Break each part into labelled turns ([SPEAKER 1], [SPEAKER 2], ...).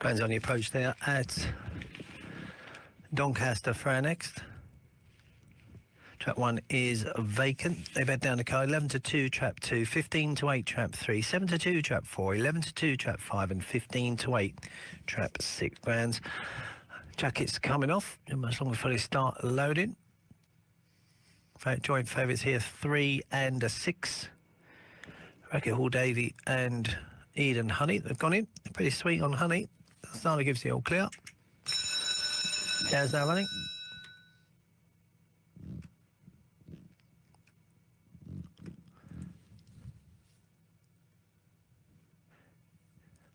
[SPEAKER 1] Depends on the approach there at Doncaster for our next. Trap 1 is vacant. They've had down the card 11 to 2, trap 2, 15 to 8, trap 3, 7 to 2, trap 4, 11 to 2, trap 5, and 15 to 8, trap 6 brands. Jackets coming off, as long as they start loading. Joint favourites here 3 and a 6. Racket Hall Davy and Eden Honey. They've gone in. Pretty sweet on Honey. Starter gives the all clear. There's now running.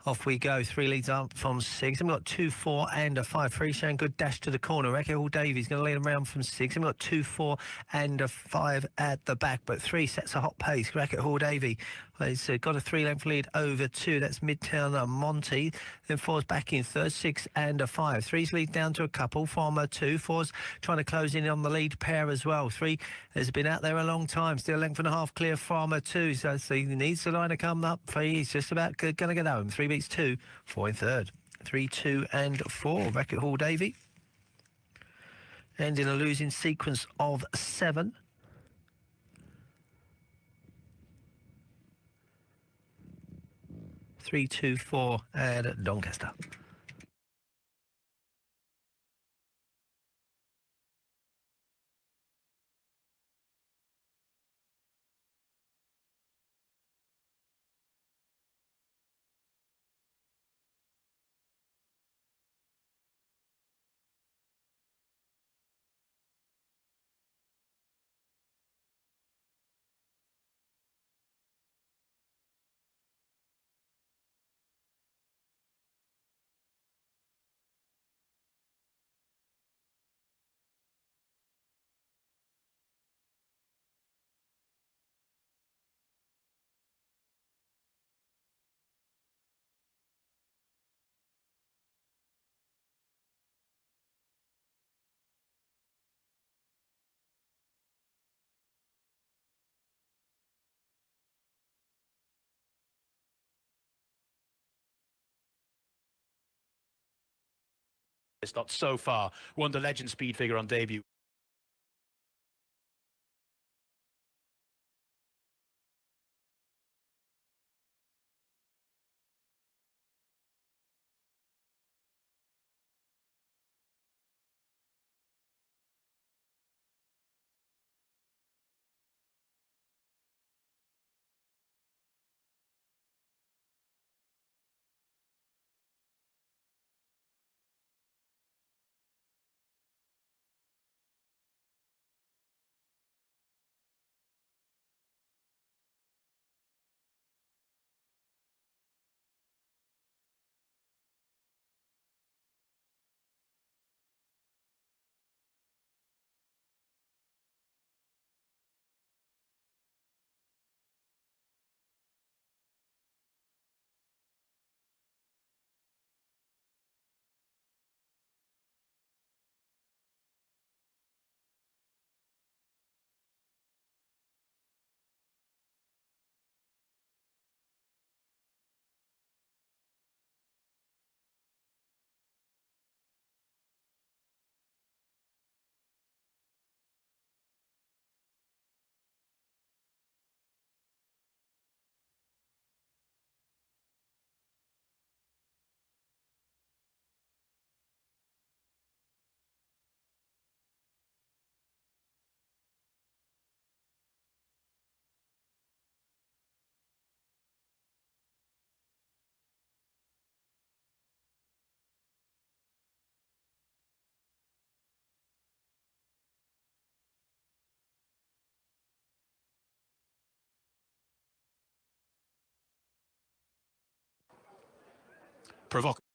[SPEAKER 1] Off we go, 3 leads up from 6. And we've got 2, 4 and a 5. 3 showing good dash to the corner. Racket Hall Davies going to lead them round from 6. And we've got 2, 4 and a 5 at the back. But 3 sets a hot pace. Racket Hall Davy has got a 3-length lead over 2. That's Midtown Monty. Then 4's back in third. 6 and a 5. 3's lead down to a couple. Farmer 2. 4's trying to close in on the lead pair as well. 3 has been out there a long time. Still a length and a half clear. Farmer 2. So he needs the line to come up. 3 he's just about going to get home. 3 beats 2. 4 in third. 3, 2 and 4. Racket Hall Davy. And in a losing sequence of 7. Three, 2, 4 and Doncaster.
[SPEAKER 2] It's not so far. Won the legend speed figure on debut. Provocative.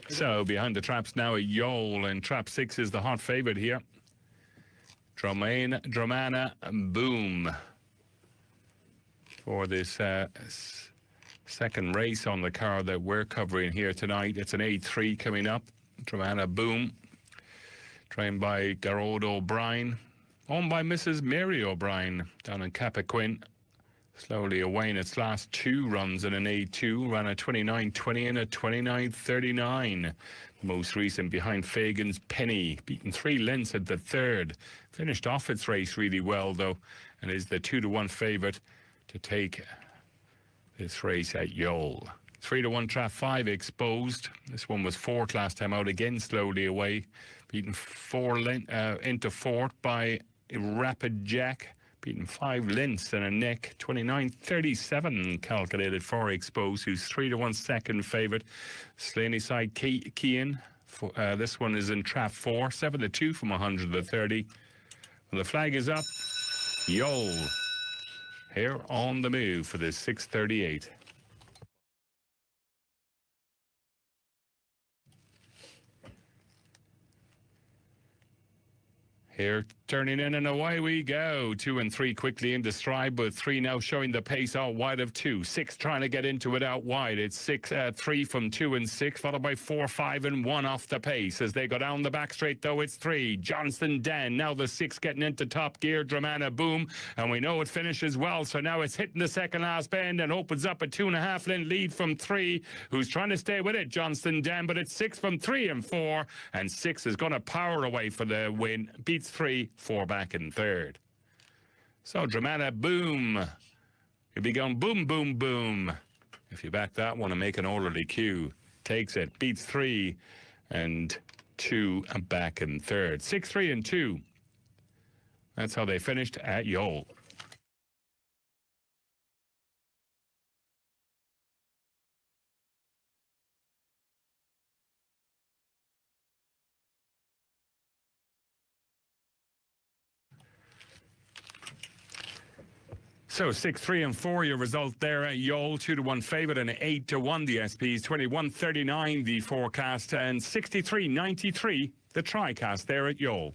[SPEAKER 3] So behind the traps now a Yole, and trap 6 is the hot favorite here. Dramana Boom for this second race on the card that we're covering here tonight. It's an A3 coming up. Dramana Boom, trained by Garrod O'Brien, owned by Mrs. Mary O'Brien down in Cappoquin. Slowly away in its last 2 runs in an A2, ran a 29.20 and a 29.39. Most recent behind Fagan's Penny, beaten 3 lengths at the third. Finished off its race really well though, and is the 2-to-1 favourite to take this race at Yole. 3-to-1 trap 5 exposed. This one was 4th last time out, again slowly away. Beaten 4 into 4th by Rapid Jack. Beaten 5 lengths and a neck. 29.37 calculated for exposed, who's 3-to-1 second favourite. Slaney side Kean. This one is in trap 4. 7-2 from 130. Well, the flag is up. Yole here on the move for this 6:38. Here, turning in and away we go. 2 and 3 quickly into stride, but 3 now showing the pace out wide of 2. 6 trying to get into it out wide. It's 3 from 2 and 6, followed by 4, 5 and 1 off the pace. As they go down the back straight, though, it's 3. Johnston Dan, now the 6 getting into top gear. Dramana Boom, and we know it finishes well, so now it's hitting the second last bend and opens up a 2.5 length lead from 3, who's trying to stay with it, Johnston Dan, but it's 6 from 3 and 4, and 6 is going to power away for the win. Beats 3, 4 back in third. So Dramana Boom, you'll be going boom, boom, boom. If you back that one and make an orderly cue, takes it, beats 3 and 2 and back in third. 6, 3 and 2. That's how they finished at Yole. So 6, 3 and 4, your result there at Yole. 2-to-1 favourite and 8-to-1 the SPs. 21.39 the forecast and 63.93 the TriCast there at Yole.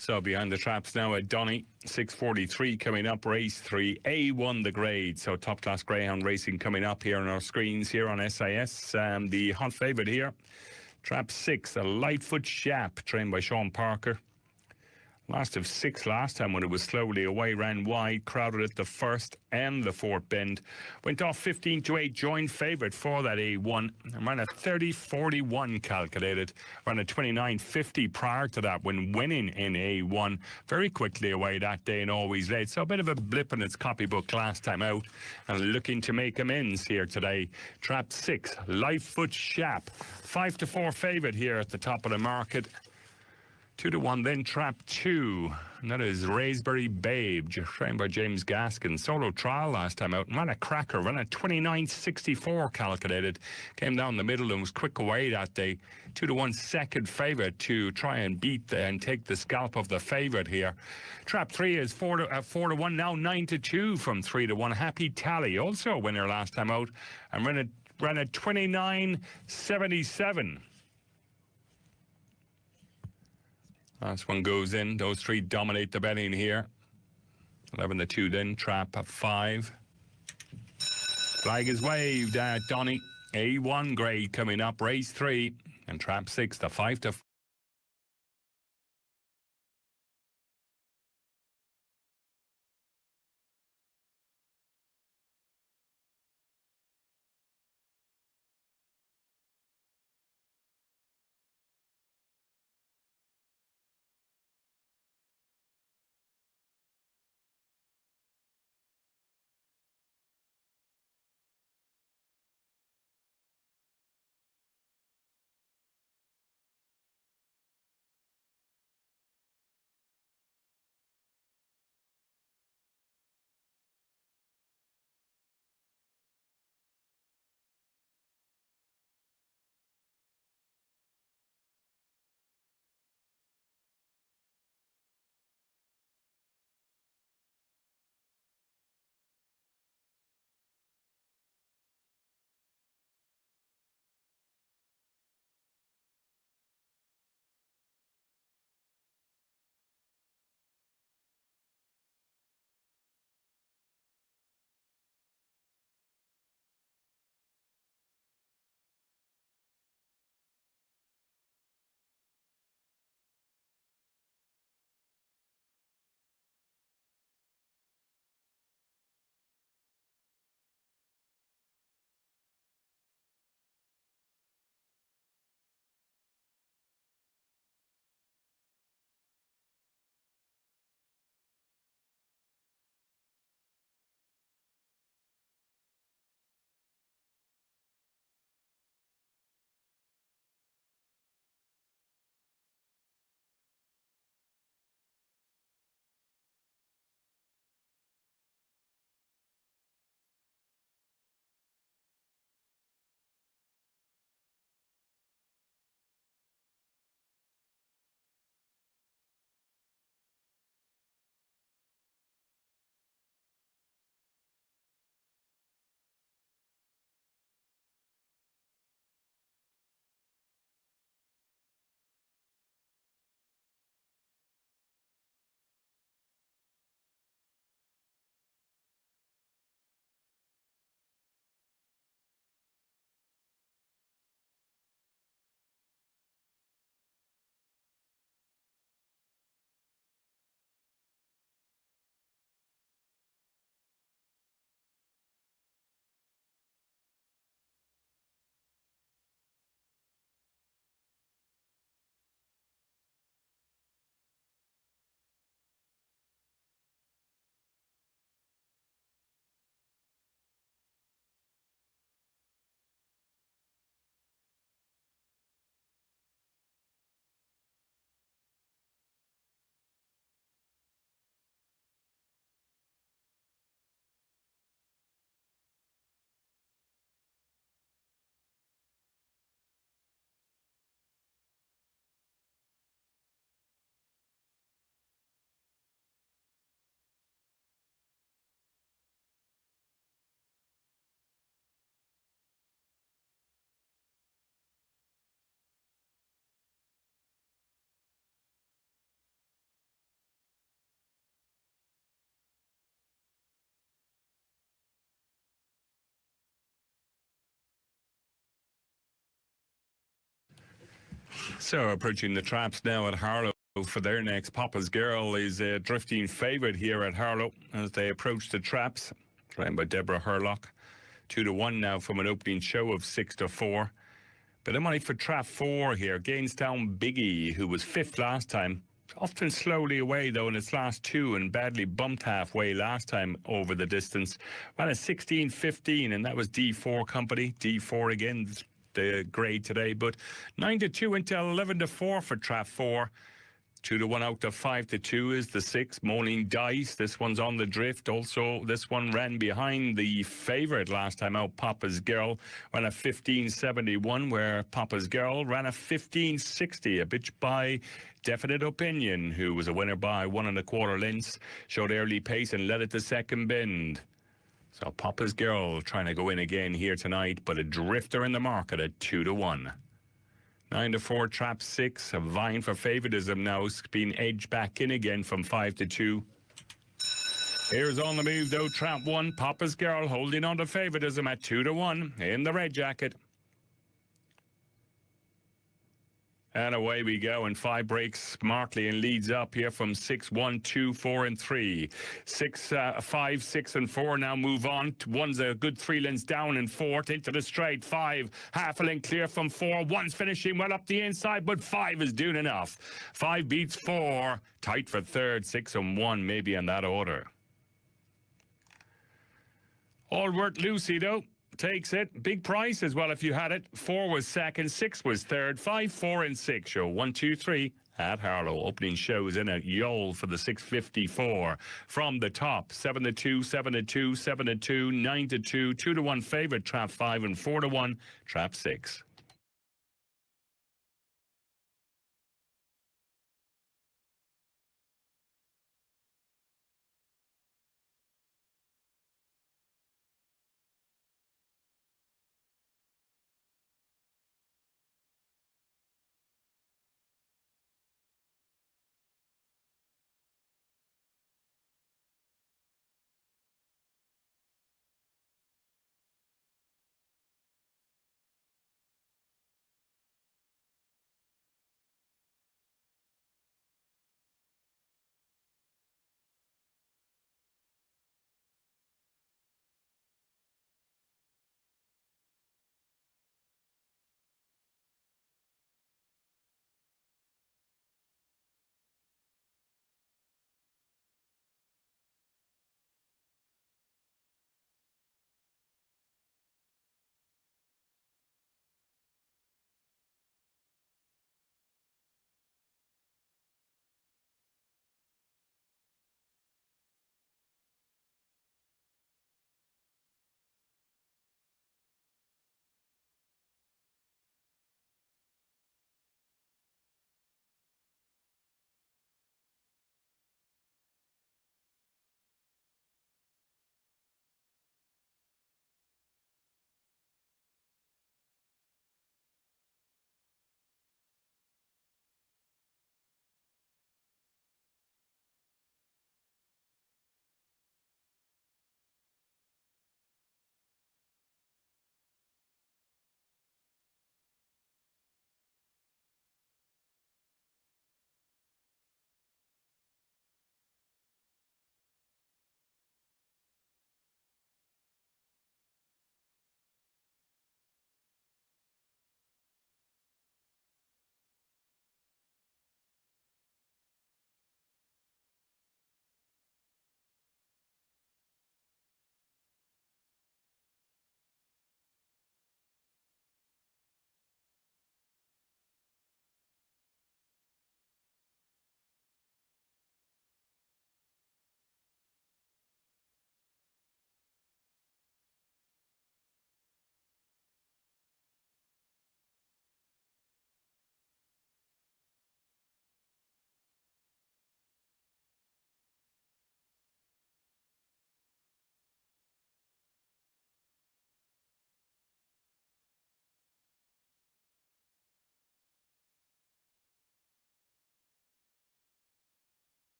[SPEAKER 3] So behind the traps now at Donny, 6:43 coming up, race 3, A1 the grade. So top class greyhound racing coming up here on our screens here on SIS. The hot favourite here, trap 6, a Lightfoot Shap, trained by Sean Parker. Last of 6 last time when it was slowly away, ran wide, crowded at the first and the fourth bend. Went off 15-8, joined favourite for that A1 and ran a 30.41 calculated. Ran a 29.50 prior to that when winning in A1. Very quickly away that day and always late. So a bit of a blip in its copybook last time out and looking to make amends here today. Trap 6, Lightfoot Shap. 5-4 favourite here at the top of the market. 2-1, then trap 2. And that is Raspberry Babe, trained by James Gaskin. Solo trial last time out. Ran a cracker, ran a 29.64 calculated. Came down the middle and was quick away that day. 2-1 second favourite to try and beat and take the scalp of the favourite here. Trap 3 is 4-1, now 9-2 from 3-1. Happy Tally, also a winner last time out. And ran a 29.77. Last one goes in. Those 3 dominate the betting here. 11-2 then. Trap 5. Flag is waved at Donny. A1 grade coming up. Race 3. And trap 6, the 5-4. So approaching the traps now at Harlow for their next. Papa's Girl is a drifting favourite here at Harlow as they approach the traps. Trained by Deborah Herlock. 2-1 now from an opening show of 6-4. Bit of money for trap 4 here. Gainsdown Biggie, who was 5th last time. Often slowly away though in its last 2 and badly bumped halfway last time over the distance. Ran a 16-15 and that was D4 company. D4 again, the grade today, but 9-2 into 11-4 for trap 4. 2-1 out to 5-2 is the 6. Morning Dice. This one's on the drift. Also, this one ran behind the favourite last time out, Papa's Girl. Ran a 15-71, where Papa's Girl ran a 15-60. A bitch by Definite Opinion, who was a winner by 1 1/4 lengths. Showed early pace and led it to second bend. So Papa's Girl trying to go in again here tonight, but a drifter in the market at 2-1. 9-4, trap 6, a vying for favoritism now, being edged back in again from 5-2. Here's on the move though, trap 1, Papa's Girl holding on to favoritism at 2-1 in the red jacket. And away we go, and 5 breaks smartly and leads up here from 6, 1, 2, 4, and 3. 6, 5, 6, and 4 now move on. 1's a good 3 lengths down and 4th into the straight. 5, half a length clear from 4. 1's finishing well up the inside, but 5 is doing enough. 5 beats 4. Tight for 3rd, 6 and 1 maybe in that order. Allward Lucy though takes it. Big price as well if you had it. 4 was second, 6 was third, 5, 4, and 6 show 1, 2, 3 at Harlow. Opening shows in at Yole for the 654. From the top, 7-2, 7-2, 7-2, 9-2, 2-1 favourite, trap 5 and 4-1, trap 6.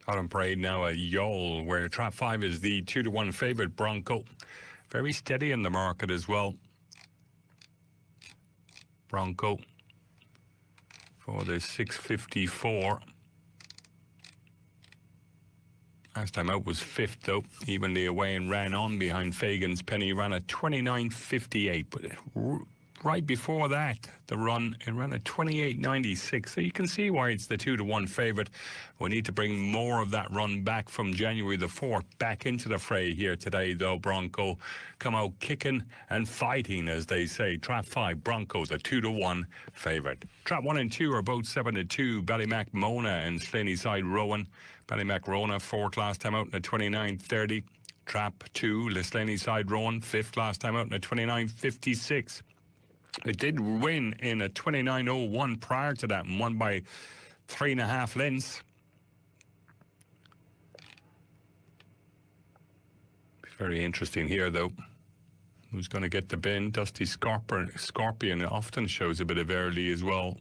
[SPEAKER 3] Out on parade now at Yole, where trap 5 is the 2-1 favourite Bronco. Very steady in the market as well. Bronco for the 654. Last time out was 5th, though, evenly away and ran on behind Fagan's Penny. Ran at 29.58, but right before that, the run, it ran at 28.96. So you can see why it's the 2-1 favourite. We need to bring more of that run back from January the 4th back into the fray here today, though. Bronco come out kicking and fighting, as they say. Trap 5, Broncos, a 2-1 favourite. Trap 1 and 2 are both 7-2. Ballymac Mona and Slaney Side Rowan. Ballymac Rona, 4th last time out in a 29.30. Trap 2, Lislaney Side Rowan, 5th last time out in a 29.56. It did win in a 29.01 prior to that and won by 3.5 lengths. Very interesting here, though. Who's going to get the bin? Dusty Scorpion often shows a bit of early as well.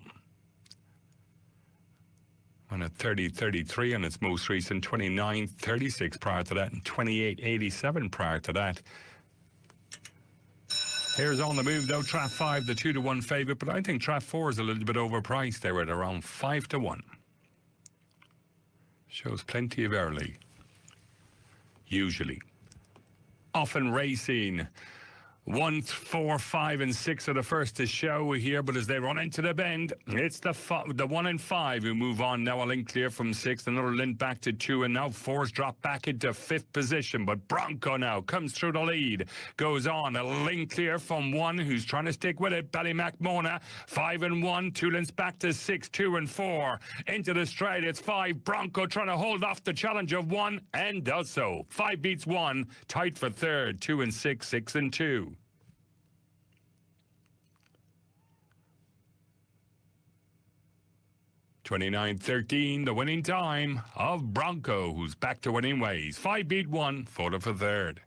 [SPEAKER 3] On a 30.33 on its most recent, 29.36 prior to that, and 28.87 prior to that. Here's on the move, though. Trap 5, the 2-1 favourite, but I think Trap 4 is a little bit overpriced. They were at around 5-1. Shows plenty of early. Usually. Often racing. 1, 4, 5, and 6 are the first to show here, but as they run into the bend, it's the 1 and 5 who move on. Now a link clear from 6th, another link back to 2, and now 4's drop back into 5th position. But Bronco now comes through the lead, goes on. A link clear from 1, who's trying to stick with it. Ballymac Mona, 5 and 1, 2 links back to 6, 2 and 4. Into the straight, it's 5. Bronco trying to hold off the challenge of 1, and does so. 5 beats 1, tight for 3rd, 2 and 6, 6 and 2. 29.13, the winning time of Bronco, who's back to winning ways. 5 beat 1, 4 for 3rd.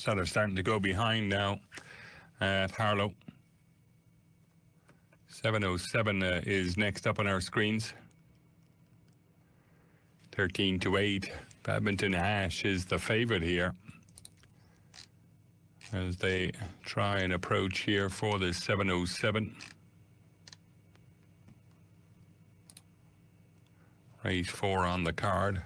[SPEAKER 3] So they're starting to go behind now at Harlow. 707 is next up on our screens. 13-8. Badminton Ash is the favourite here as they try and approach here for the 707. Race 4 on the card.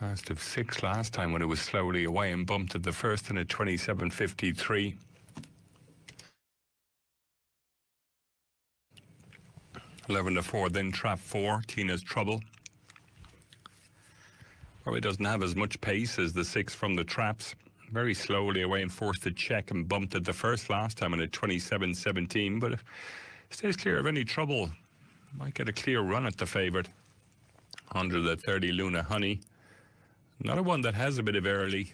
[SPEAKER 3] Last of 6 last time when it was slowly away and bumped at the first in a 27.53. Eleven to 4, then trap 4, Tina's Trouble. Probably doesn't have as much pace as the 6 from the traps. Very slowly away and forced to check and bumped at the first last time in a 27.17, but stays clear of any trouble. Might get a clear run at the favourite. Under the 30 Luna Honey. Another one that has a bit of early.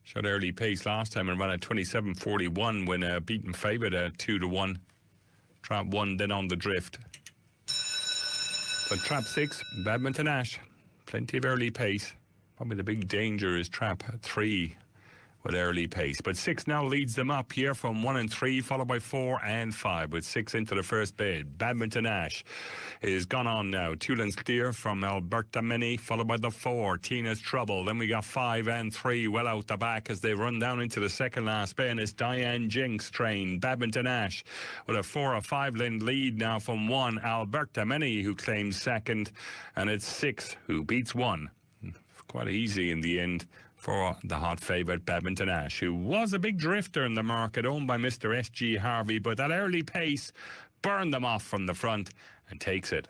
[SPEAKER 3] Showed early pace last time and ran at 27.41 when beaten favourite at 2-1. Trap 1 then on the drift. But trap 6, Badminton Ash. Plenty of early pace. Probably the big danger is trap 3 with early pace. But 6 now leads them up here from 1 and 3, followed by 4 and 5, with 6 into the first bid. Badminton Ash is gone on now. 2 lengths clear from Alberta Mini, followed by the 4, Tina's Trouble. Then we got 5 and 3 well out the back as they run down into the second last bend. It's Diane Jinks train. Badminton Ash with a 4 or 5 length lead now from 1, Alberta Mini, who claims second. And it's 6 who beats 1. Quite easy in the end for the hot favourite Badminton Ash, who was a big drifter in the market, owned by Mr. S.G. Harvey, but that early pace burned them off from the front and takes it.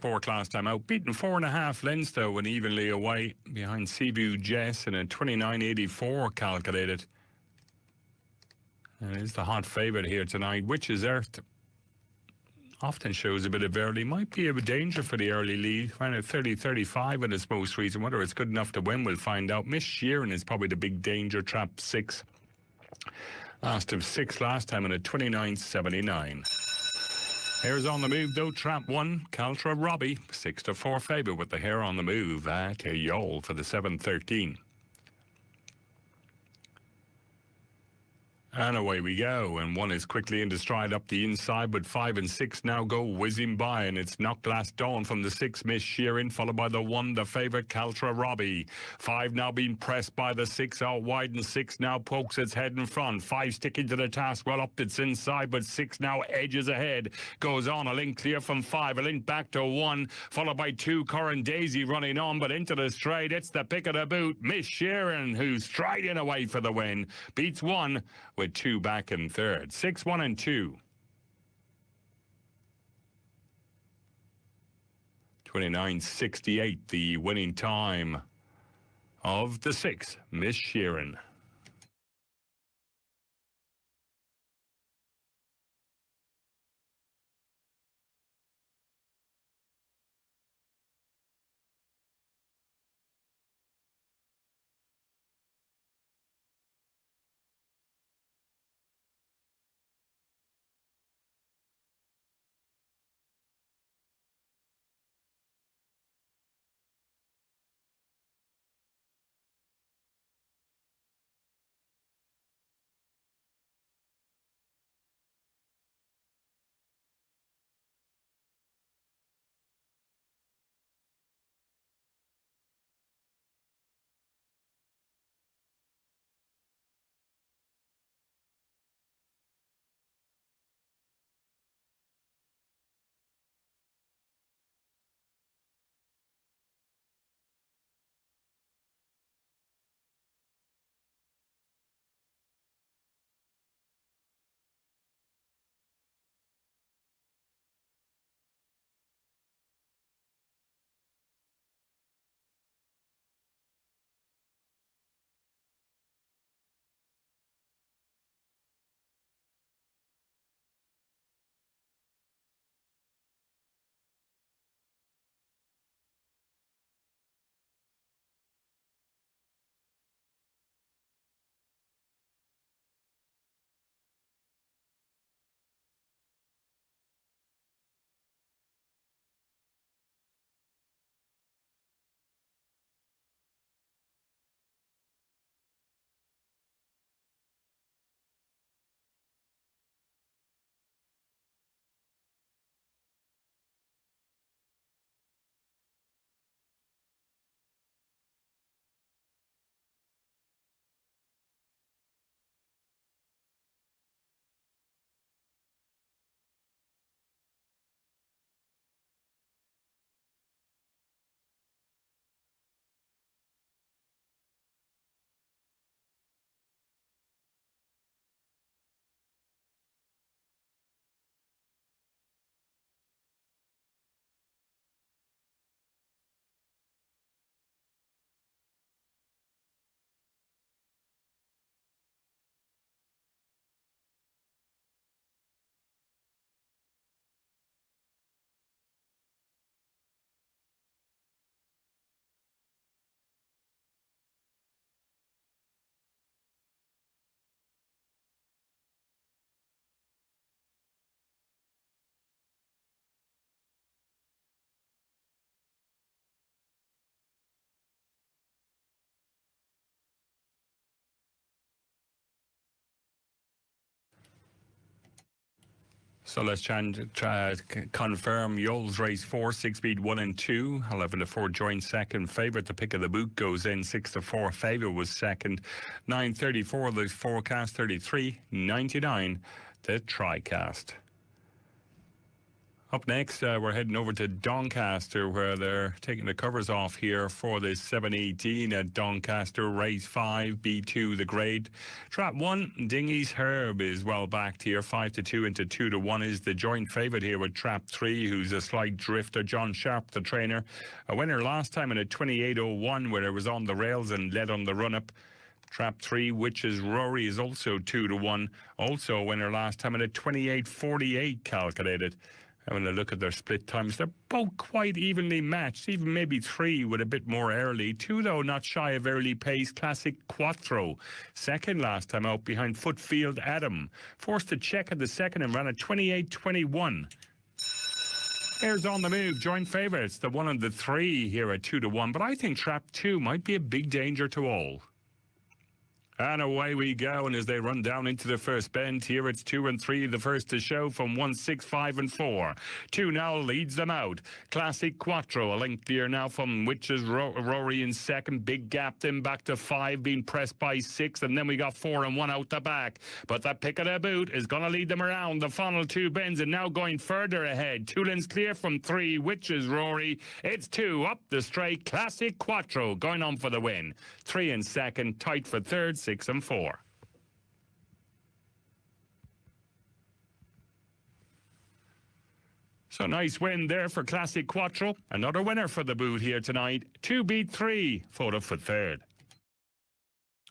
[SPEAKER 3] Fourth last time out. Beaten 4.5 lengths, though, and evenly away behind Cebu Jess in a 29.84 calculated. And is the hot favourite here tonight, which is Earth. Often shows a bit of early. Might be a danger for the early lead. Ran at 30.35 in its most recent. Whether it's good enough to win, we'll find out. Miss Sheeran is probably the big danger. Trap 6. Last of 6 last time in a 29.79. Hair's on the move, though. Trap 1. Caltra Robbie. 6-4 favourite with the hair on the move at Yole for the 7.13. And away we go, and 1 is quickly into stride up the inside, but 5 and 6 now go whizzing by, and it's Knock Last Dawn from the 6, Miss Sheeran, followed by the 1, the favourite, Caltra Robbie. 5 now being pressed by the 6, out wide, and 6 now pokes its head in front. 5 sticking to the task, well up its inside, but 6 now edges ahead. Goes on, a link clear from 5, a link back to 1, followed by 2, Corin Daisy running on, but into the straight, it's the pick of the boot, Miss Sheeran, who's striding away for the win. Beats 1, with 2 back in third. 6, 1 and 2. 29.68, the winning time of the 6, Miss Sheeran. So let's try and confirm Yole's race 4, 6 speed 1 and 2. 11-4 joint second. Favourite, the pick of the boot goes in. 6-4 favourite was second. 9.34 the forecast. 33.99 the TriCast. Up next, we're heading over to Doncaster, where they're taking the covers off here for the 718 at Doncaster. Race 5, B2, the grade. Trap 1, Dingy's Herb is well backed here. 5-2 into 2-1 is the joint favourite here with Trap 3, who's a slight drifter. John Sharp, the trainer. A winner last time in a 28.01, where it was on the rails and led on the run-up. Trap 3, Witches Rory, is also 2-1. Also a winner last time in a 28.48 calculated. Having a look at their split times, they're both quite evenly matched, even maybe 3 with a bit more early. 2, though, not shy of early pace. Classic Quattro, second last time out behind Footfield Adam. Forced to check at the second and ran a 28.21. Here's On the Move, joint favourites, the 1 and the 3 here at 2-1. But I think Trap 2 might be a big danger to all. And away we go, and as they run down into the first bend, here it's 2 and 3, the first to show from 1, 6, 5 and 4. 2 now leads them out. Classic Quattro, a length here now from Witches Rory in second. Big gap then back to 5, being pressed by 6, and then we got 4 and 1 out the back. But that pick of the boot is going to lead them around the final 2 bends, and now going further ahead. 2 lengths clear from 3, Witches Rory. It's 2 up the straight. Classic Quattro going on for the win. 3 in second, tight for third, 6 and 4. So nice win there for Classic Quattro. Another winner for the boot here tonight. 2 beat 3, photo for third.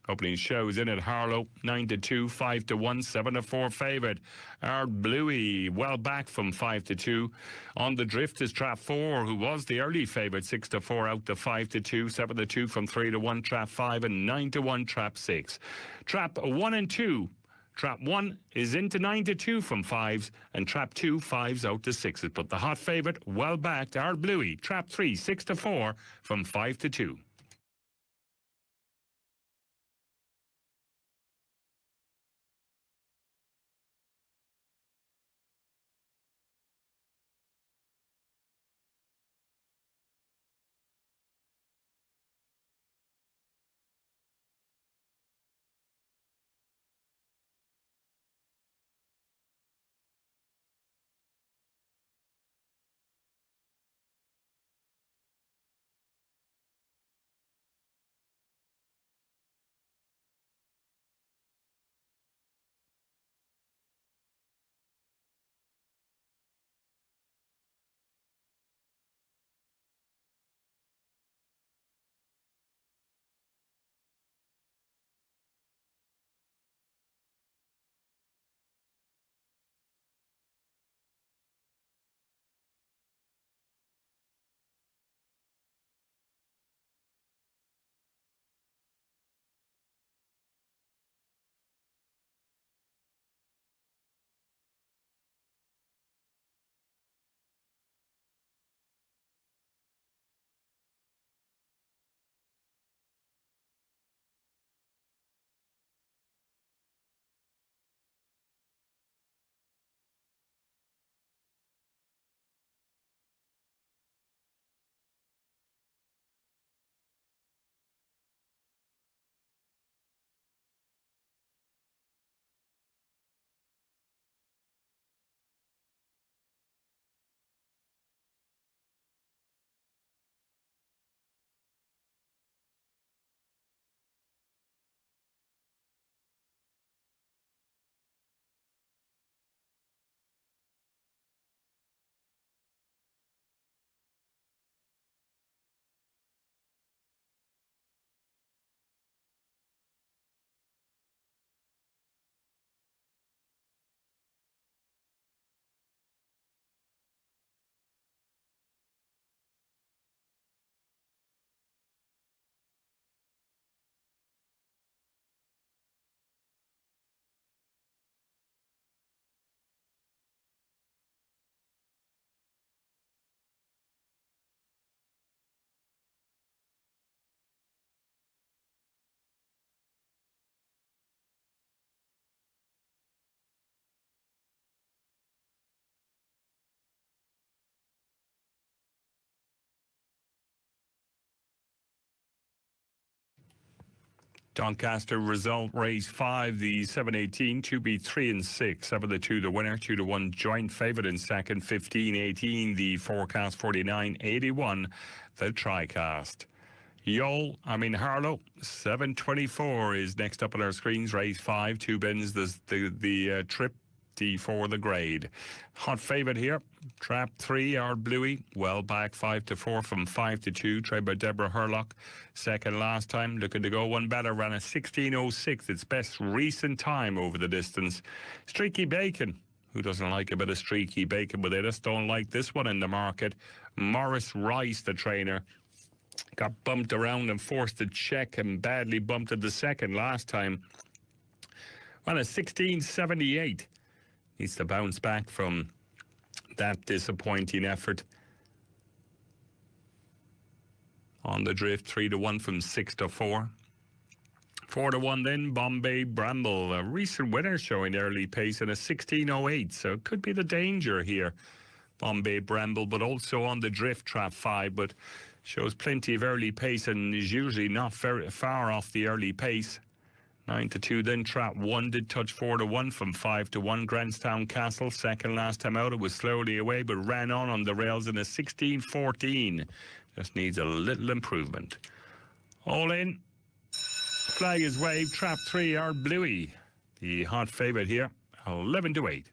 [SPEAKER 3] Opening shows in at Harlow, 9-2, 5-1, 7-4 favourite. Our Bluey, well back from 5-2. On the drift is Trap 4, who was the early favourite, 6-4 out to 5-2, 7-2 from 3-1, Trap 5, and 9-1, Trap 6. Trap 1 and 2. Trap 1 is into 9-2 from 5s, and Trap 2, 5s out to 6s. But the hot favourite, well backed, our Bluey, Trap 3, 6-4 from 5-2. Doncaster result, race 5, the 718, 2B 3 and 6. 7 the 2 the winner, 2 to 1 joint favourite in second, 15-18 the forecast, 49-81 the TriCast. Harlow, 724 is next up on our screens. Race 5, 2 bins, the trip, D4 the grade. Hot favourite here, Trap 3, our Bluey, well back 5-4 from 5-2, trained by Deborah Hurlock. Second last time, looking to go one better, ran a 16:06, its best recent time over the distance. Streaky Bacon, who doesn't like a bit of Streaky Bacon, but they just don't like this one in the market. Morris Rice, the trainer, got bumped around and forced to check and badly bumped at the second last time. Ran a 16:78. Needs to bounce back from that disappointing effort. On the drift, 3-1 from 6-4. 4-1 then, Bombay Bramble, a recent winner showing early pace in a 16:08, so it could be the danger here. Bombay Bramble, but also on the drift, Trap 5, but shows plenty of early pace and is usually not very far off the early pace. 9-2 then, Trap 1 did touch 4-1 from 5-1. Grandstown Castle, second last time out, it was slowly away but ran on the rails in a 16:14. Just needs a little improvement. All in, flag is waved. Trap 3, our Bluey, the hot favourite here, 11-8.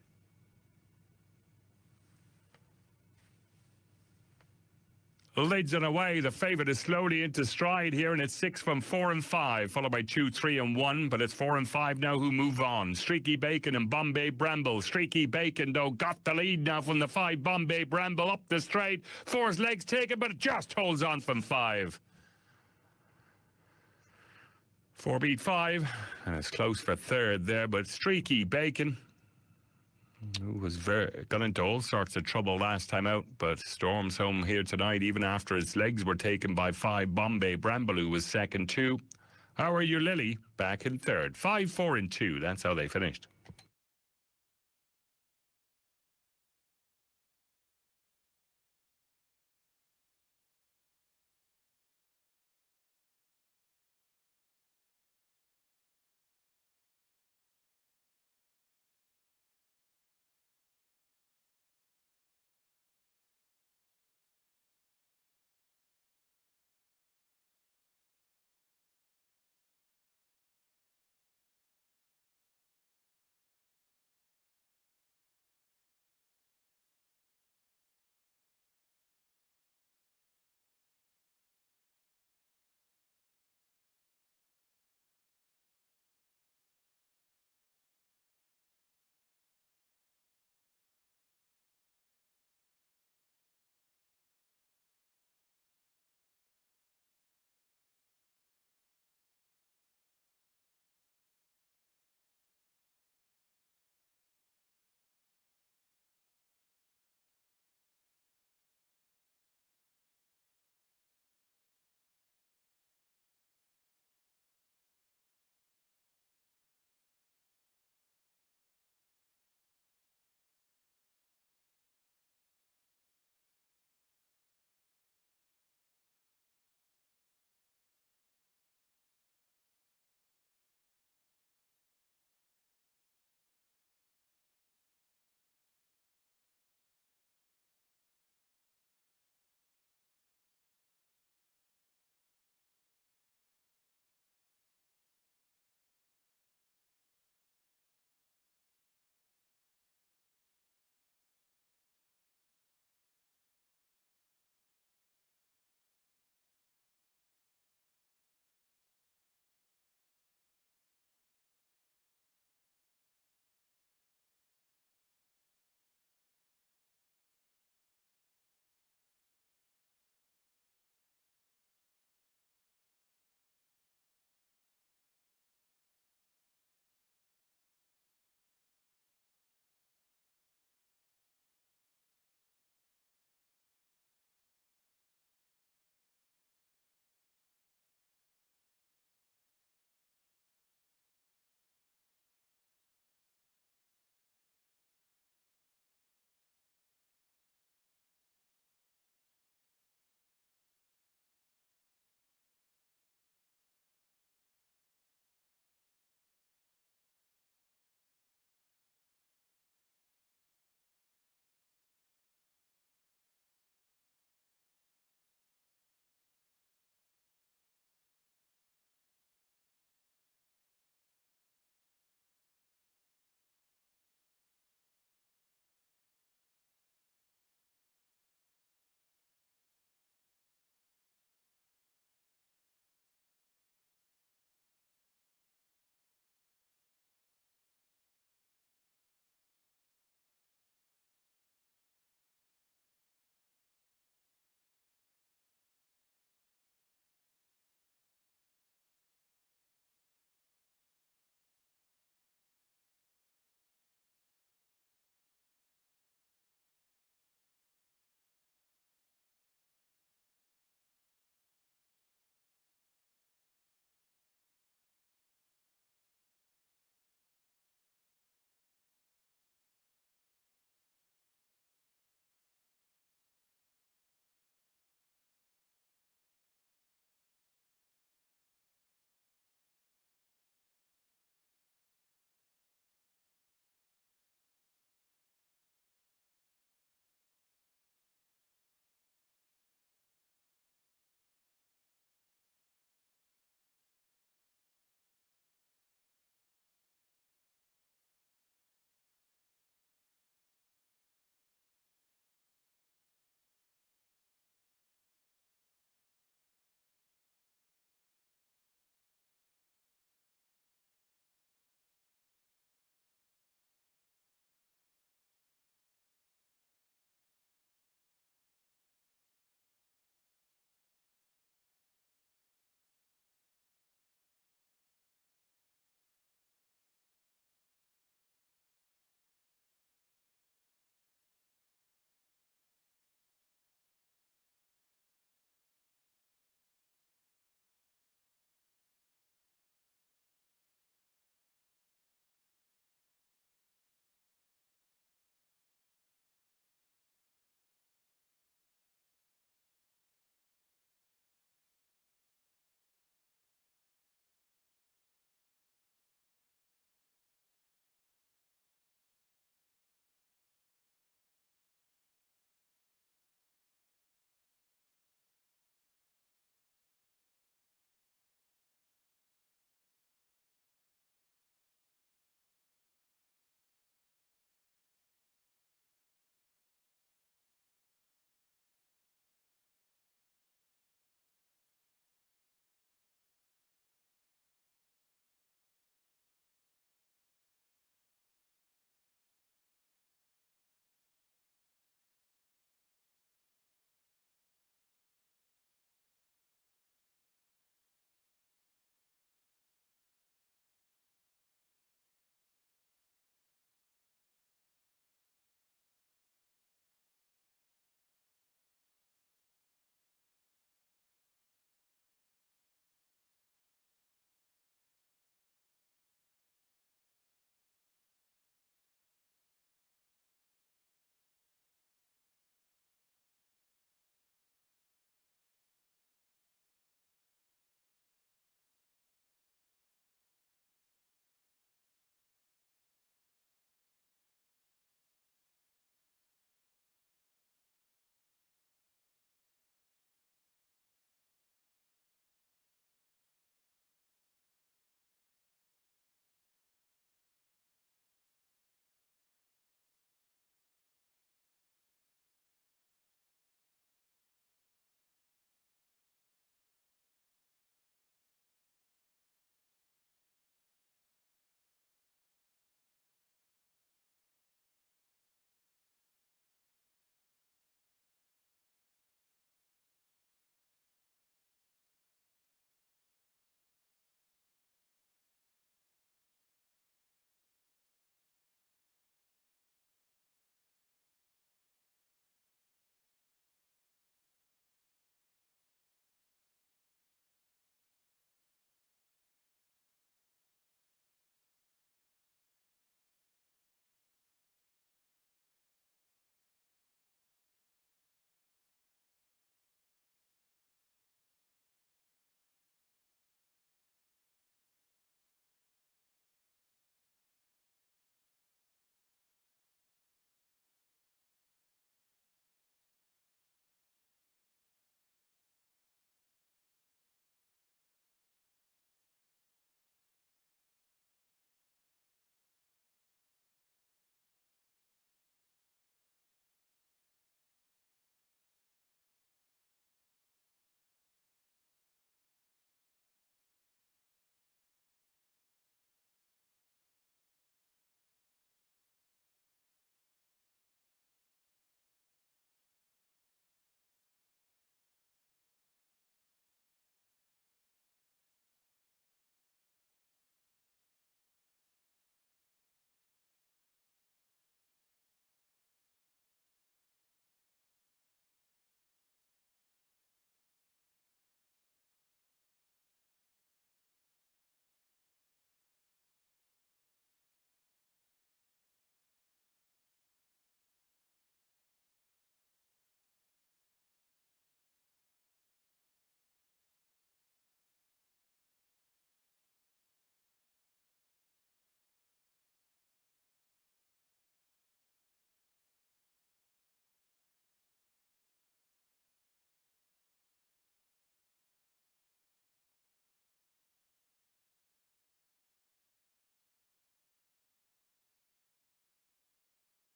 [SPEAKER 3] Lids and away, the favourite is slowly into stride here, and it's 6 from 4 and 5, followed by 2, 3 and 1, but it's 4 and 5 now who move on. Streaky Bacon and Bombay Bramble. Streaky Bacon, though, got the lead now from the 5. Bombay Bramble up the straight. 4's legs taken, but it just holds on from 5. 4 beat 5, and it's close for third there, but Streaky Bacon, who was got into all sorts of trouble last time out, but storms home here tonight, even after its legs were taken by 5 Bombay Bramble, who was second 2. How are you, Lily? Back in third. 5, 4 and 2. That's how they finished.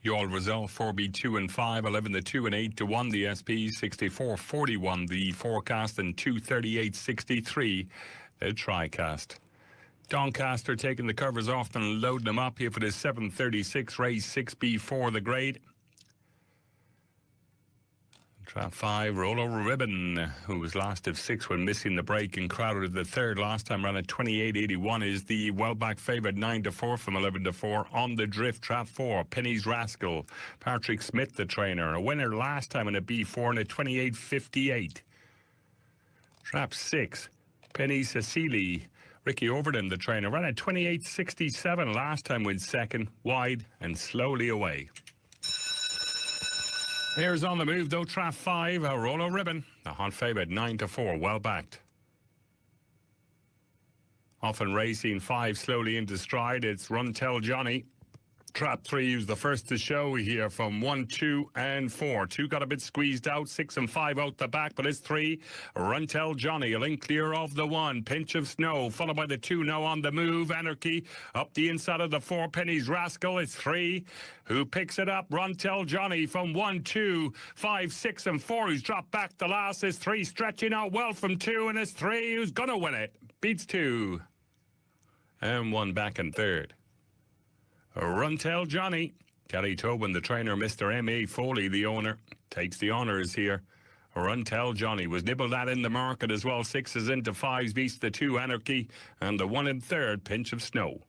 [SPEAKER 3] Your result 4B 2 and 5, 11 to 2 and 8 to 1. The SP 64.41. The forecast and 238.63. The TriCast. Doncaster taking the covers off and loading them up here for the 7:36 race 6B4 the grade. Trap 5, Roller Ribbon, who was last of 6 when missing the break and crowded the third last time, ran at 28.81, is the well-back favourite 9 to 4 from 11 to 4. On the drift, Trap 4, Penny's Rascal, Patrick Smith, the trainer, a winner last time in a B4 and a 28.58. Trap 6, Penny Cecily, Ricky Overton, the trainer, ran at 28.67 last time, went second, wide and slowly away. Here's on the move, though, Trap 5, a Roller Ribbon. The hot favourite, 9 to 4, well backed. Often racing 5 slowly into stride. It's Run Tell Johnny. Trap 3 was the first to show here from 1, 2, and 4. 2 got a bit squeezed out, 6 and 5 out the back, but it's 3. Run Tell Johnny, a link clear of the 1. Pinch of Snow, followed by the 2 now on the move. Anarchy up the inside of the 4. Penny's Rascal, it's 3. Who picks it up? Run Tell Johnny from 1, 2, 5, 6, and 4. Who's dropped back the last is 3. Stretching out well from 2, and it's 3. Who's going to win it? Beats 2. And 1 back in third. Run Tell Johnny. Kelly Tobin, the trainer, Mr. M.A. Foley, the owner, takes the honours here. Run Tell Johnny was nibbled at in the market as well. 6s into 5s, beats the 2 Anarchy, and the 1 in third, Pinch of Snow.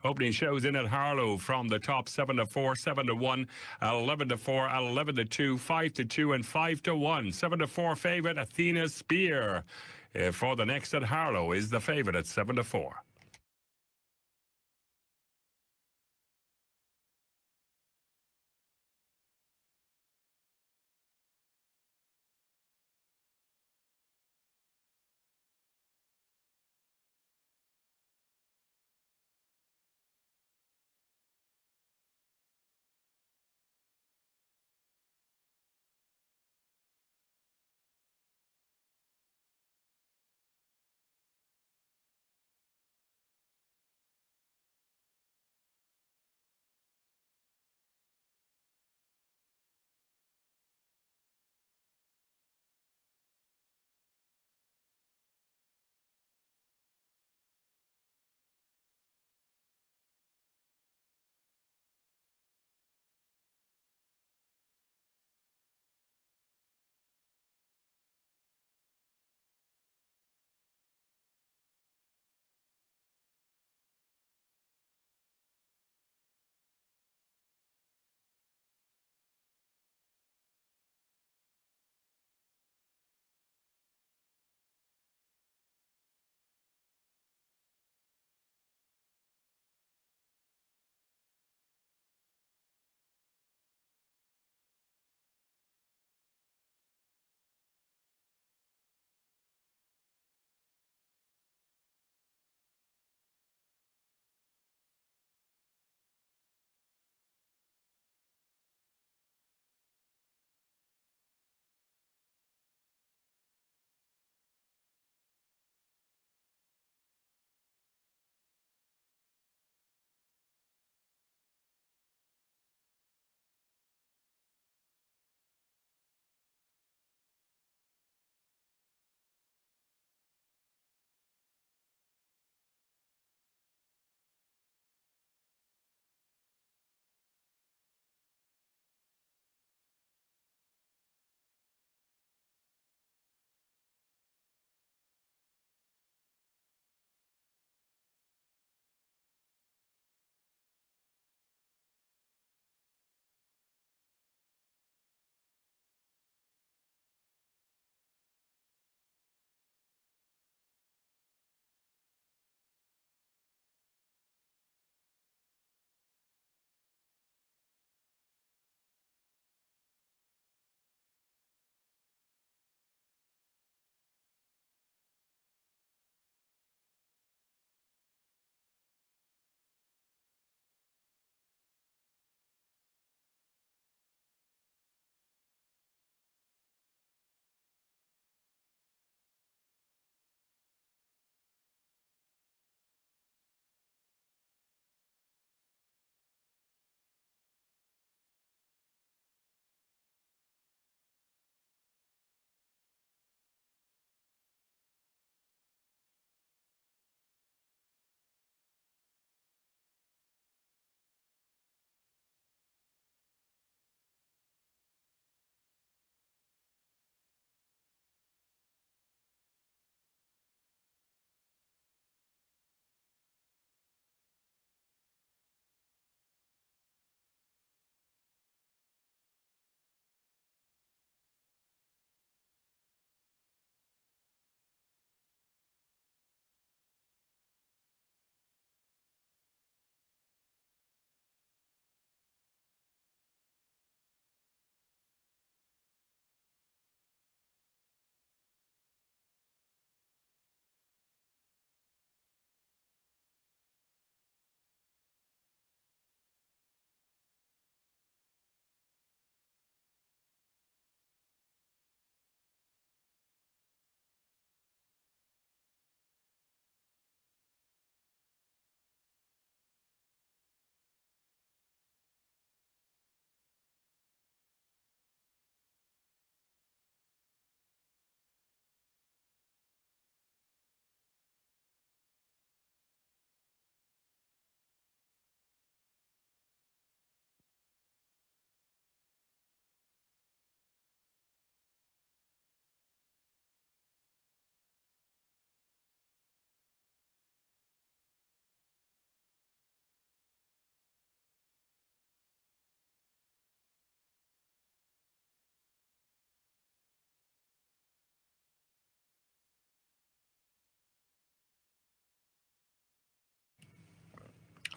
[SPEAKER 3] Opening shows in at Harlow from the top 7 to 4, 7 to 1, 11 to 4, 11 to 2, 5 to 2, and 5 to 1. 7 to 4 favourite, Athena Spear. For the next at Harlow is the favourite at 7 to 4.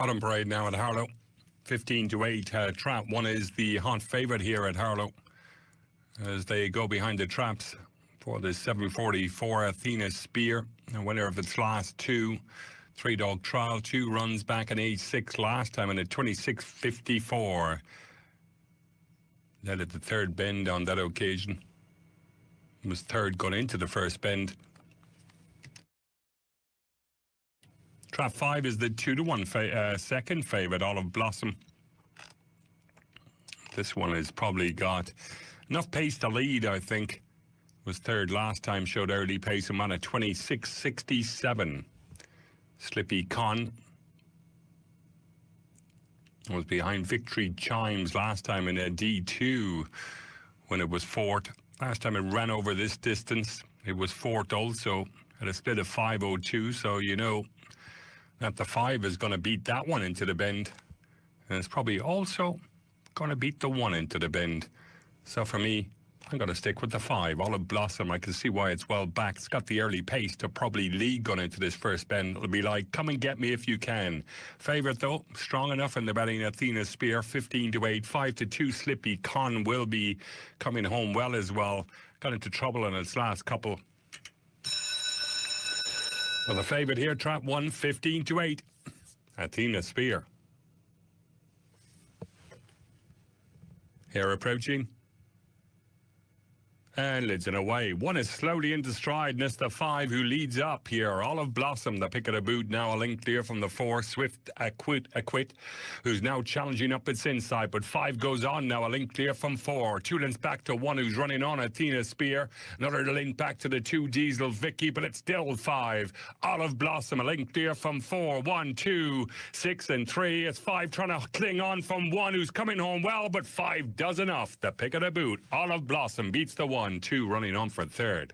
[SPEAKER 3] Autumn Parade now at Harlow. 15 to 8. Trap 1 is the hot favourite here at Harlow as they go behind the traps for the 744 Athena Spear, a winner of its last two. 3-dog trial, 2 runs back in age 6 last time in a 26.54. Led at the third bend on that occasion. Was third going into the first bend. Trap 5 is the 2-to-1 second favourite, Olive Blossom. This one has probably got enough pace to lead, I think. Was third last time, showed early pace and won at 26.67. Slippy Con was behind Victory Chimes last time in a D2 when it was fourth. Last time it ran over this distance, it was fourth also at a split of 5:02, so you know that the 5 is going to beat that one into the bend. And it's probably also going to beat the 1 into the bend. So for me, I'm going to stick with the 5. Olive Blossom, I can see why it's well back. It's got the early pace to probably lead going into this first bend. It'll be like, come and get me if you can. Favourite though, strong enough in the betting. Athena Spear, 15 to 8. 5 to 2, Slippy Con will be coming home well as well. Got into trouble in its last couple. Well, the favourite here, Trap 1, 15 to 8. Athena Spear. Here approaching. And lids and away. 1 is slowly into stride, and it's the 5 who leads up here. Olive Blossom, the pick of the boot, now a link clear from the 4. Swift Acquit, who's now challenging up its inside, but 5 goes on now, a link clear from 4. 2 lengths back to 1 who's running on, Athena Spear. Another link back to the 2, Diesel Vicky, but it's still 5. Olive Blossom, a link clear from 4. 1, 2, 6 and 3. It's 5 trying to cling on from 1 who's coming home well, but 5 does enough. The pick of the boot. Olive Blossom beats the 1. 2 running on for third.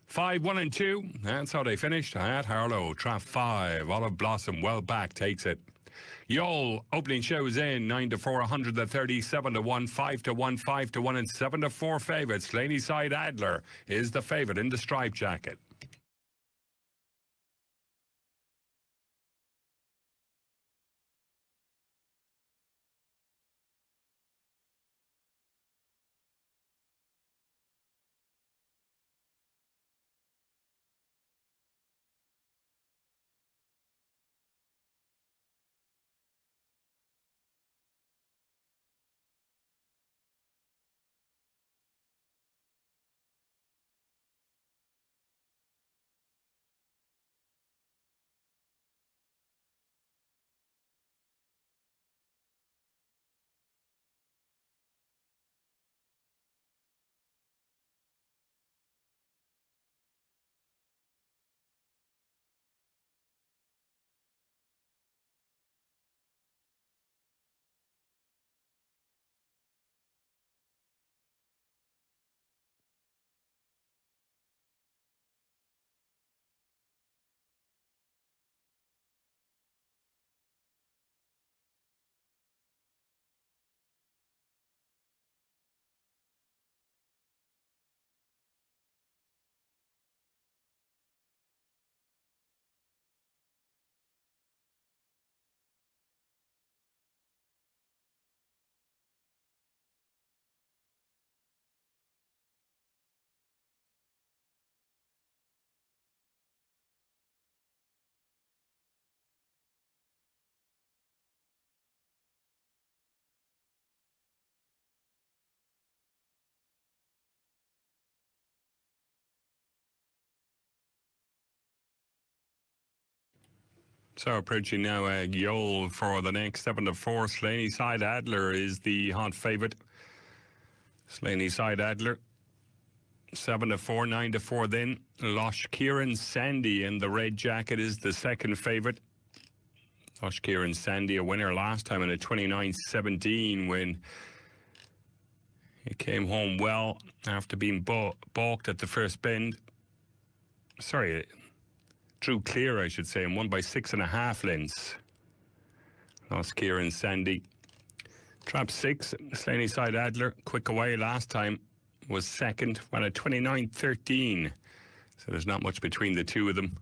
[SPEAKER 3] 5, 1 and 2. That's how they finished at Harlow. Trap 5. Olive Blossom well back takes it. Yole opening shows in 9 to 4, 137 to 1, 5 to 1, 5 to 1, and 7 to 4 favourites. Laney Side Adler is the favourite in the striped jacket. So approaching now Yole for the next 7 to 4. Slaney Side Adler is the hot favourite. Slaney Side Adler 7 to 4, 9 to 4 then. Losh Kieran Sandy in the red jacket is the second favourite. Losh Kieran Sandy, a winner last time in a 29.17 when he came home well after being balked at the first bend. Sorry, drew clear, I should say, and won by 6.5 lengths. Lost Kieran Sandy. Trap 6, Slaney Side Adler, quick away last time, was second, went at 29.13. So there's not much between the two of them.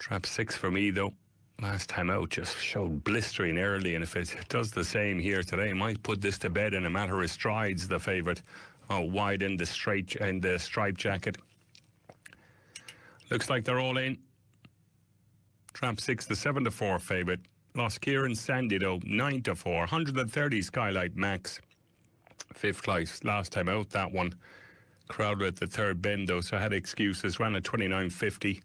[SPEAKER 3] Trap 6 for me, though. Last time out just showed blistering early, and if it does the same here today, might put this to bed in a matter of strides, the favourite. Oh, wide in the straight and the stripe jacket. Looks like they're all in. Trap 6, the 7-4 favourite. Lost Kieran Sandy, though, 9-4. 130 Skylight Max. Fifth place last time out, that one. Crowded at the third bend, though, so I had excuses. Ran at 29.50.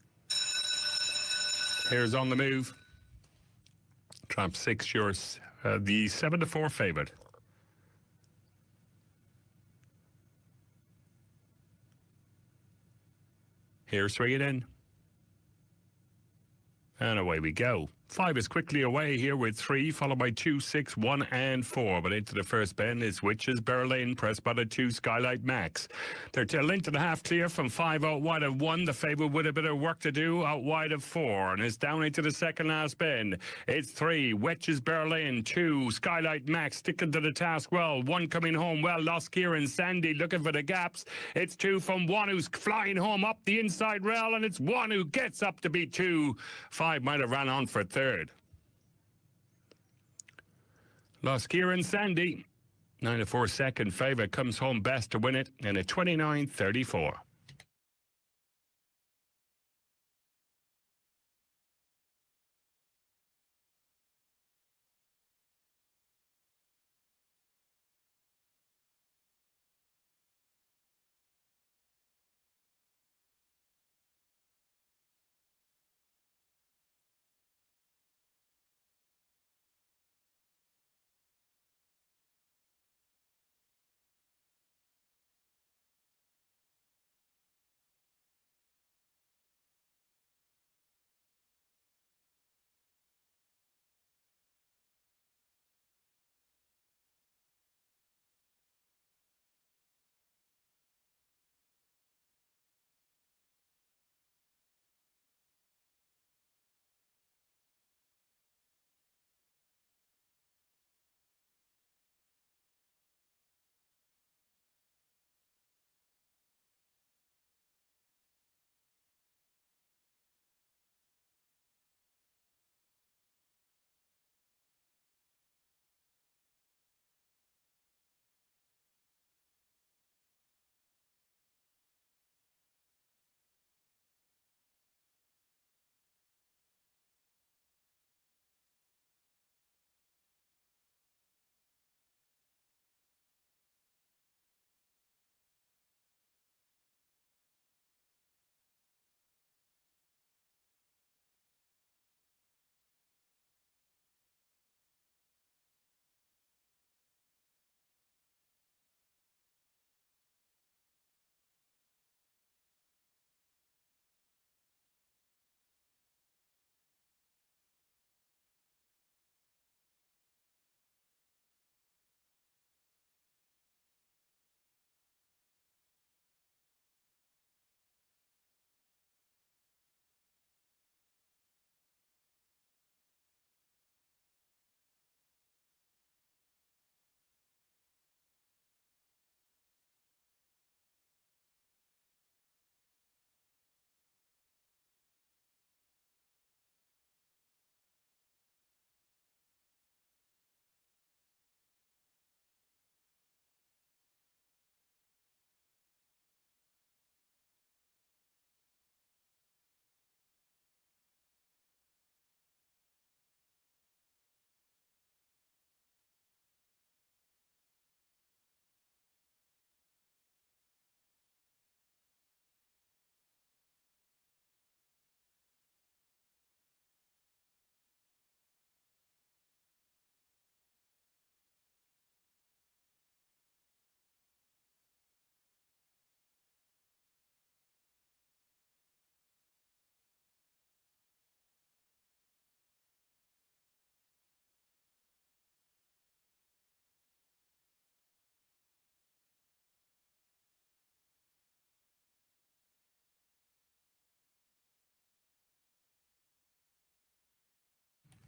[SPEAKER 3] Here's On the Move. Trap 6, yours. The 7-4 favourite. Here's Swing It In. And away we go. 5 is quickly away here with 3, followed by 2, 6, 1, and 4. But into the first bend is Witches Berlin, pressed by the 2 Skylight Max. They're a length and a half clear from 5 out wide of 1. The favourite with a bit of work to do out wide of 4. And it's down into the second last bend. It's 3, Witches Berlin, 2, Skylight Max sticking to the task well. 1 coming home well. Lost Kieran Sandy looking for the gaps. It's 2 from 1 who's flying home up the inside rail. And it's 1 who gets up to beat 2. 5 might have ran on for third. Lost Kieran Sandy, 9-4 second favourite, comes home best to win it in a 29.34.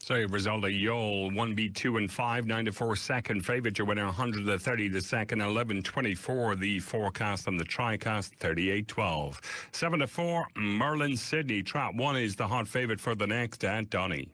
[SPEAKER 3] Save result of Yole, 1B 2 and 5, 9 to 4 second favourite. Your winner 130 the second, 11.24 the forecast on the TriCast, 38.12. 7 to 4, Merlin Sydney. Trap 1 is the hot favourite for the next at Donny.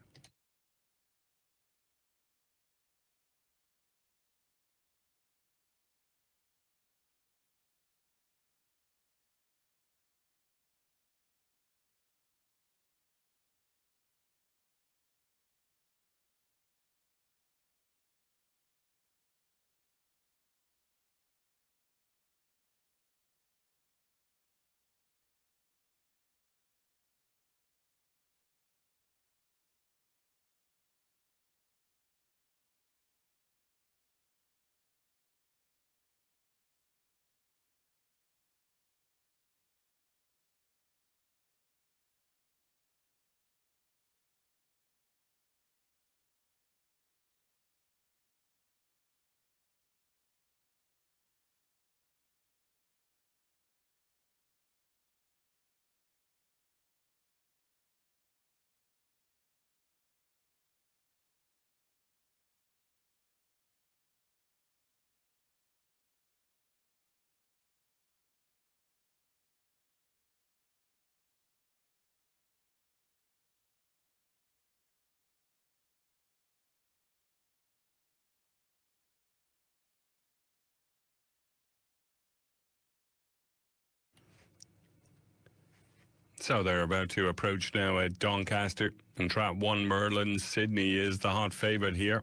[SPEAKER 3] So they're about to approach now at Doncaster. And trap 1, Merlin Sydney is the hot favourite here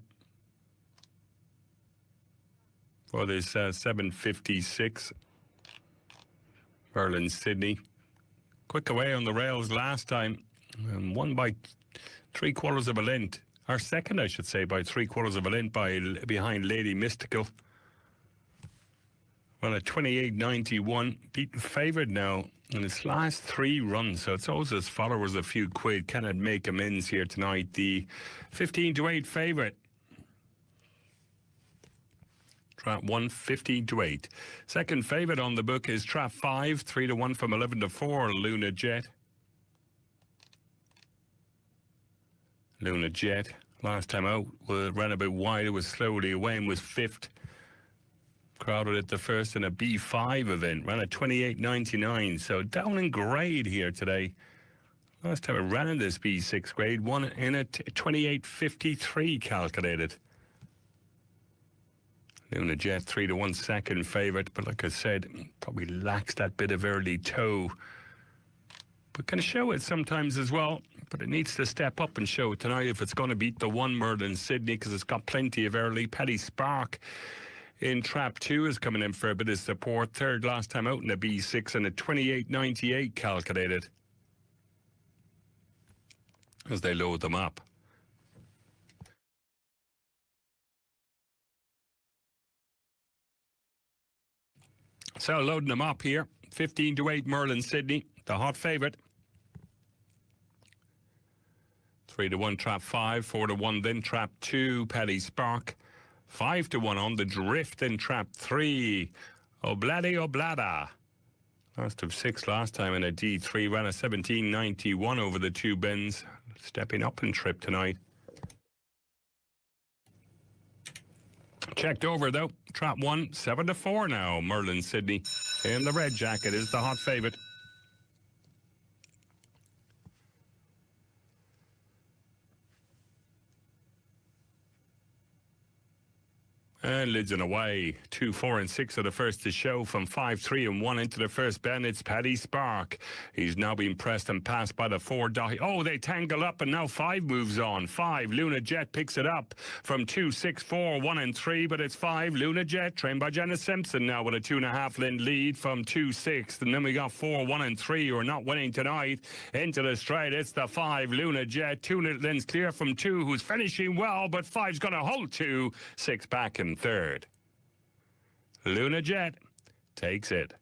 [SPEAKER 3] for this 7.56. Merlin Sydney. Quick away on the rails last time. And won by 3/4 of a length. Or second, I should say, by 3/4 of a length behind Lady Mystical. Well, at 28.91, beaten favourite now in its last 3 runs, so it's always its followers a few quid. Can it make amends here tonight? The 15 to 8 favourite. Trap 1, 15 to 8. Second favourite on the book is Trap 5, 3 to 1 from 11 to 4, Luna Jet. Luna Jet, last time out, ran a bit wide, it was slowly away and was 5th. Crowded at the first in a B5 event, ran at 28.99, so down in grade here today. Last time it ran in this B6 grade, won in at 28.53 calculated. Luna Jet 3 to 1 second favourite, but like I said, probably lacks that bit of early toe. But can show it sometimes as well, but it needs to step up and show it tonight if it's going to beat the 1 Merlin Sydney, because it's got plenty of early. Paddy Spark in trap 2 is coming in for a bit of support. Third last time out in the B6 and a 28.98 calculated as they load them up. So loading them up here. 15 to 8 Merlin Sydney, the hot favourite. 3 to 1 trap 5, 4 to 1 then trap 2, Paddy Spark. 5 to 1 on the drift in trap 3. Obladi Oblada. Last of 6 last time in a D3. Ran a 17.91 over the 2 bends. Stepping up in trip tonight. Checked over though. Trap 1, 7 to 4 now. Merlin Sydney in the red jacket is the hot favourite. And lids and away. 2, 4 and 6 are the first to show from 5, 3 and 1 into the first bend. It's Paddy Spark. He's now been pressed and passed by the 4 Dahi. Oh, they tangle up and now 5 moves on. 5, Luna Jet picks it up from 2, 6, 4, 1 and 3, but it's 5, Luna Jet, trained by Janice Simpson now with a 2.5 length lead from 2, 6. And then we got 4, 1 and 3 who are not winning tonight. Into the straight, it's the 5, Luna Jet. 2 lengths clear from 2, who's finishing well, but 5's going to hold 2. 6 back in third. Luna Jet takes it.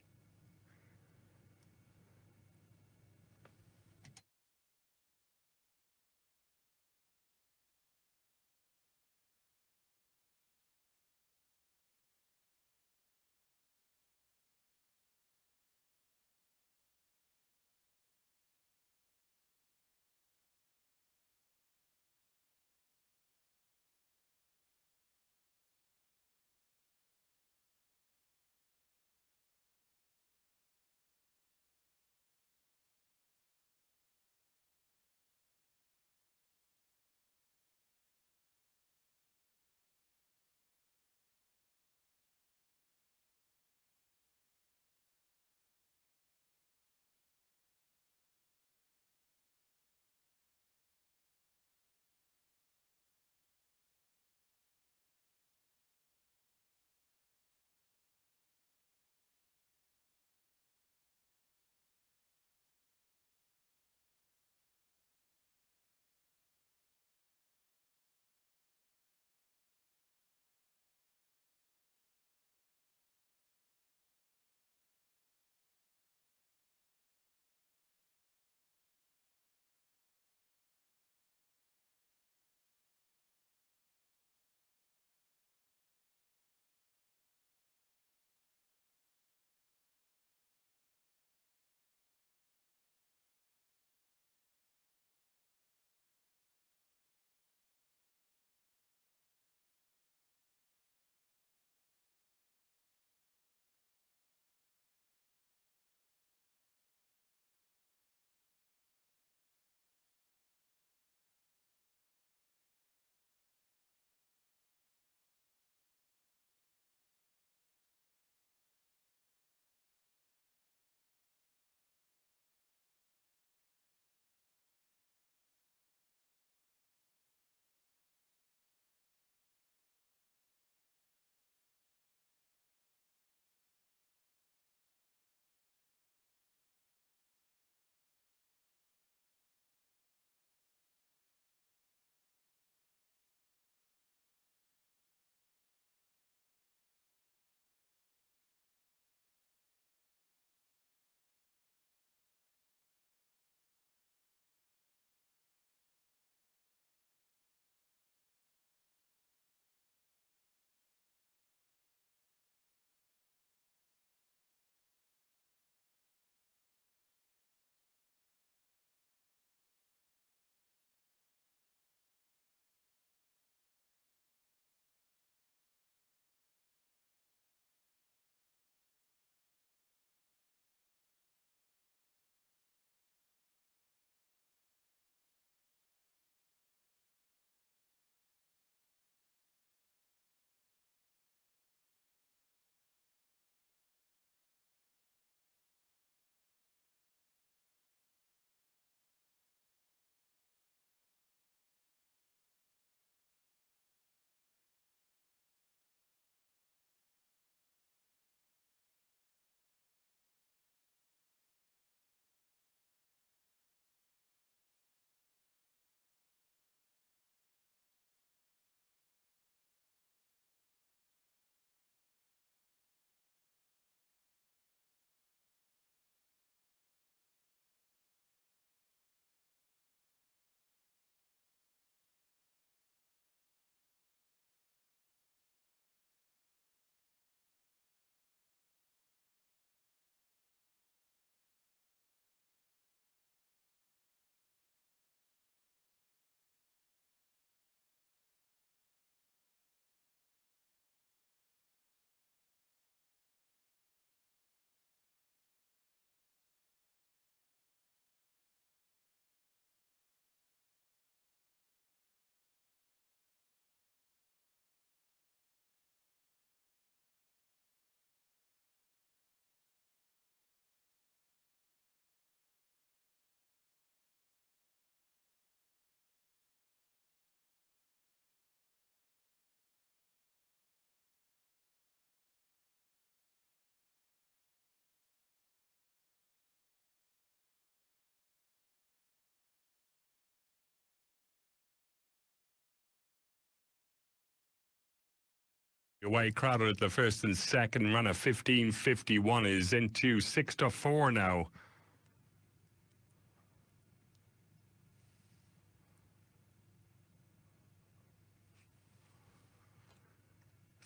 [SPEAKER 3] Away crowded at the first and second. Run of 15.51 is into 6-4 now.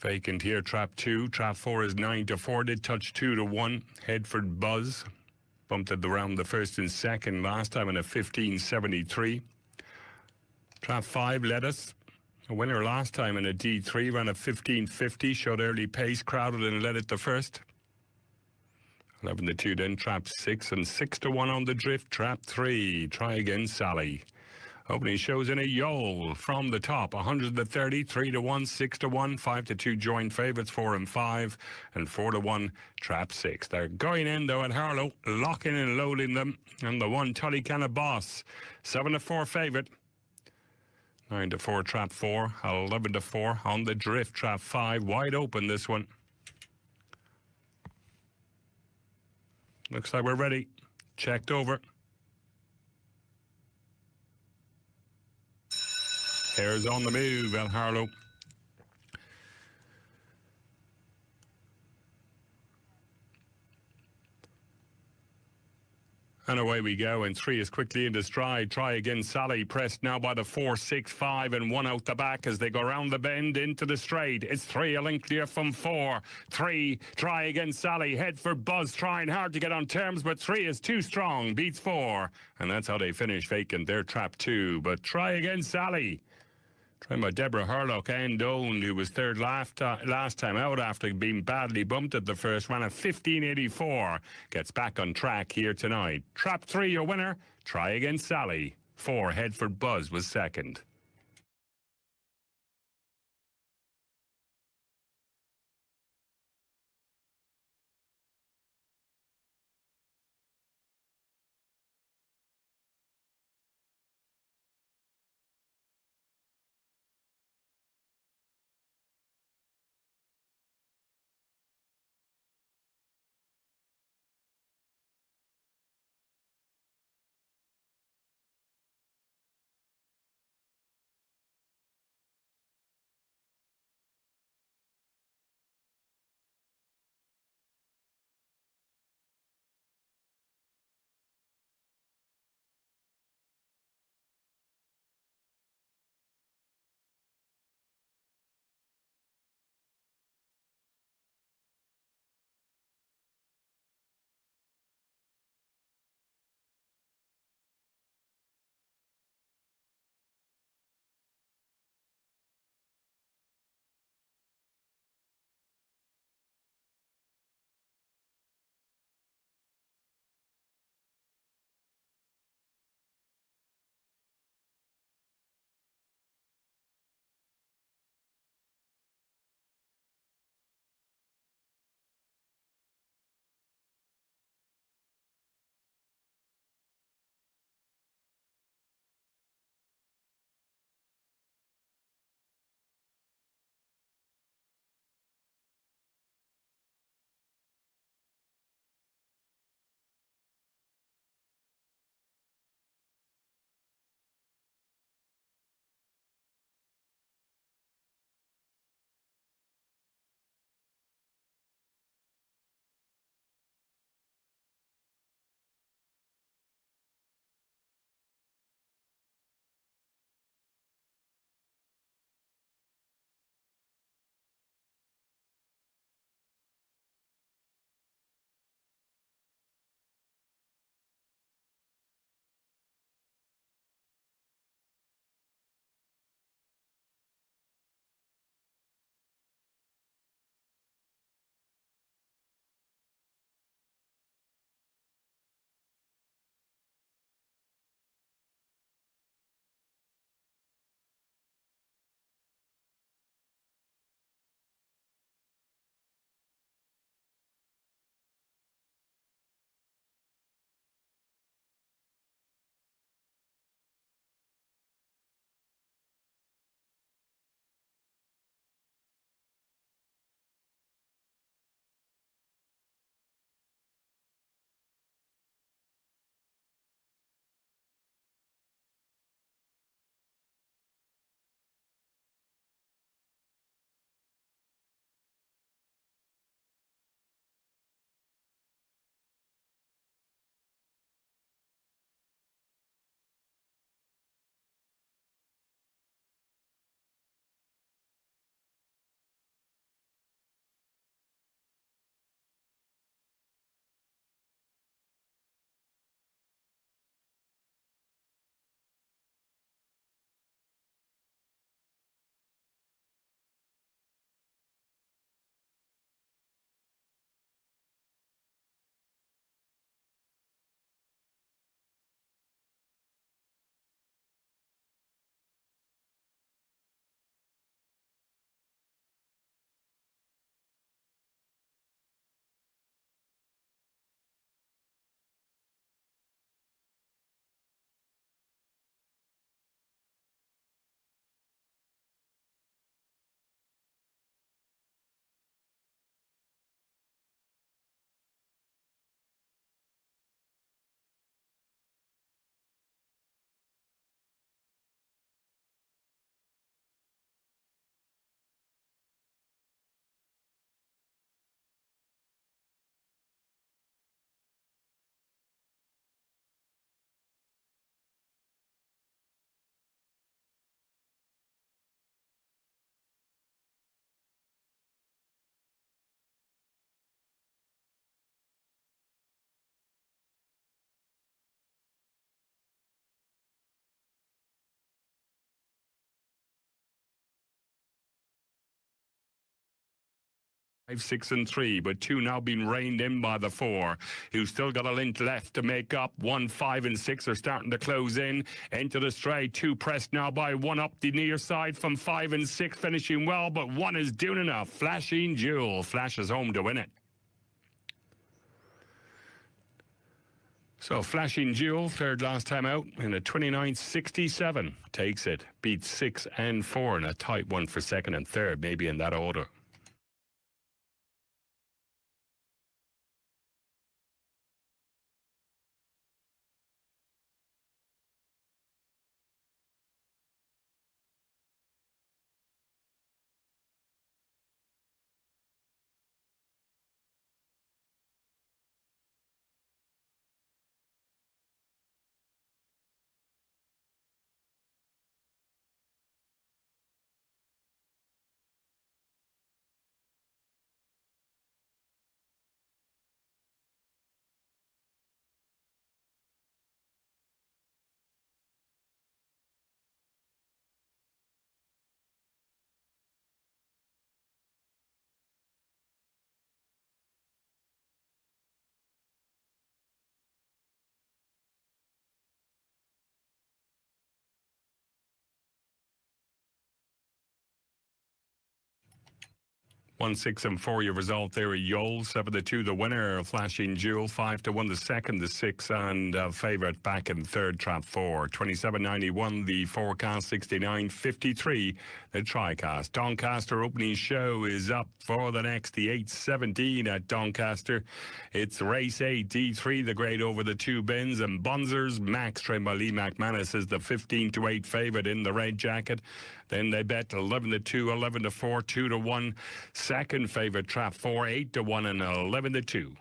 [SPEAKER 3] Vacant here, trap 2. Trap 4 is 9-4. Did touch 2-1. Headford Buzz. Bumped at the round the first and second last time in a 15.73. Trap 5 led us. A winner last time in a D3. Ran a 15.50. Showed early pace. Crowded and led it the first. 11-2 then. Trap 6 and 6-1 on the drift. Trap 3. Try again, Sally. Opening shows in a Yole from the top. 130, 3-1, 6-1, 5-2 joint favourites, 4 and 5, and 4-1 trap 6. They're going in though at Harlow, locking and loading them. And the one Tullycanna Boss, 7-4 favourite. 9-4 trap 4, 11-4 on the drift. Trap 5 wide open this one. Looks like we're ready. Checked over. Hair's on the move at Harlow. And away we go, and 3 is quickly into stride. Try again, Sally, pressed now by the 4, 6, 5, and 1 out the back as they go round the bend into the straight. It's 3, a link clear from 4. 3, try again, Sally, head for Buzz, trying hard to get on terms, but 3 is too strong, beats 4. And that's how they finish vacant. They're trap 2, but try again, Sally. Trained by Deborah Hurlock and Doan, who was third last time out after being badly bumped at the first. Ran a 15.84. Gets back on track here tonight. Trap 3, your winner. Try again, Sally. 4, Headford Buzz was second. 5, 6, and 3, but 2 now being reined in by the 4, who's still got a length left to make up. 1, 5, and 6 are starting to close in. Into the straight, 2 pressed now by 1 up the near side from 5 and 6, finishing well, but 1 is doing enough. Flashing Jewel flashes home to win it. So Flashing Jewel, third last time out in a 29.67, takes it. Beats 6 and 4 in a tight one for second and third, maybe in that order. One, 6, and 4, your result there. Yole, 7-2, the winner. Flashing Jewel, 5-1, the second, the 6, and favourite back in third, Trap 4. 27.91, the forecast, 69.53, the TriCast. Doncaster opening show is up for the next, the 8.17 at Doncaster. It's race 8, D3, the grade over the 2 bins, and Bunzers, Max, trained by Lee McManus, is the 15-8 favourite in the red jacket. Then they bet 11-2, 11-4, 2-1. Second favourite, Trap 4, 8-1, and 11-2.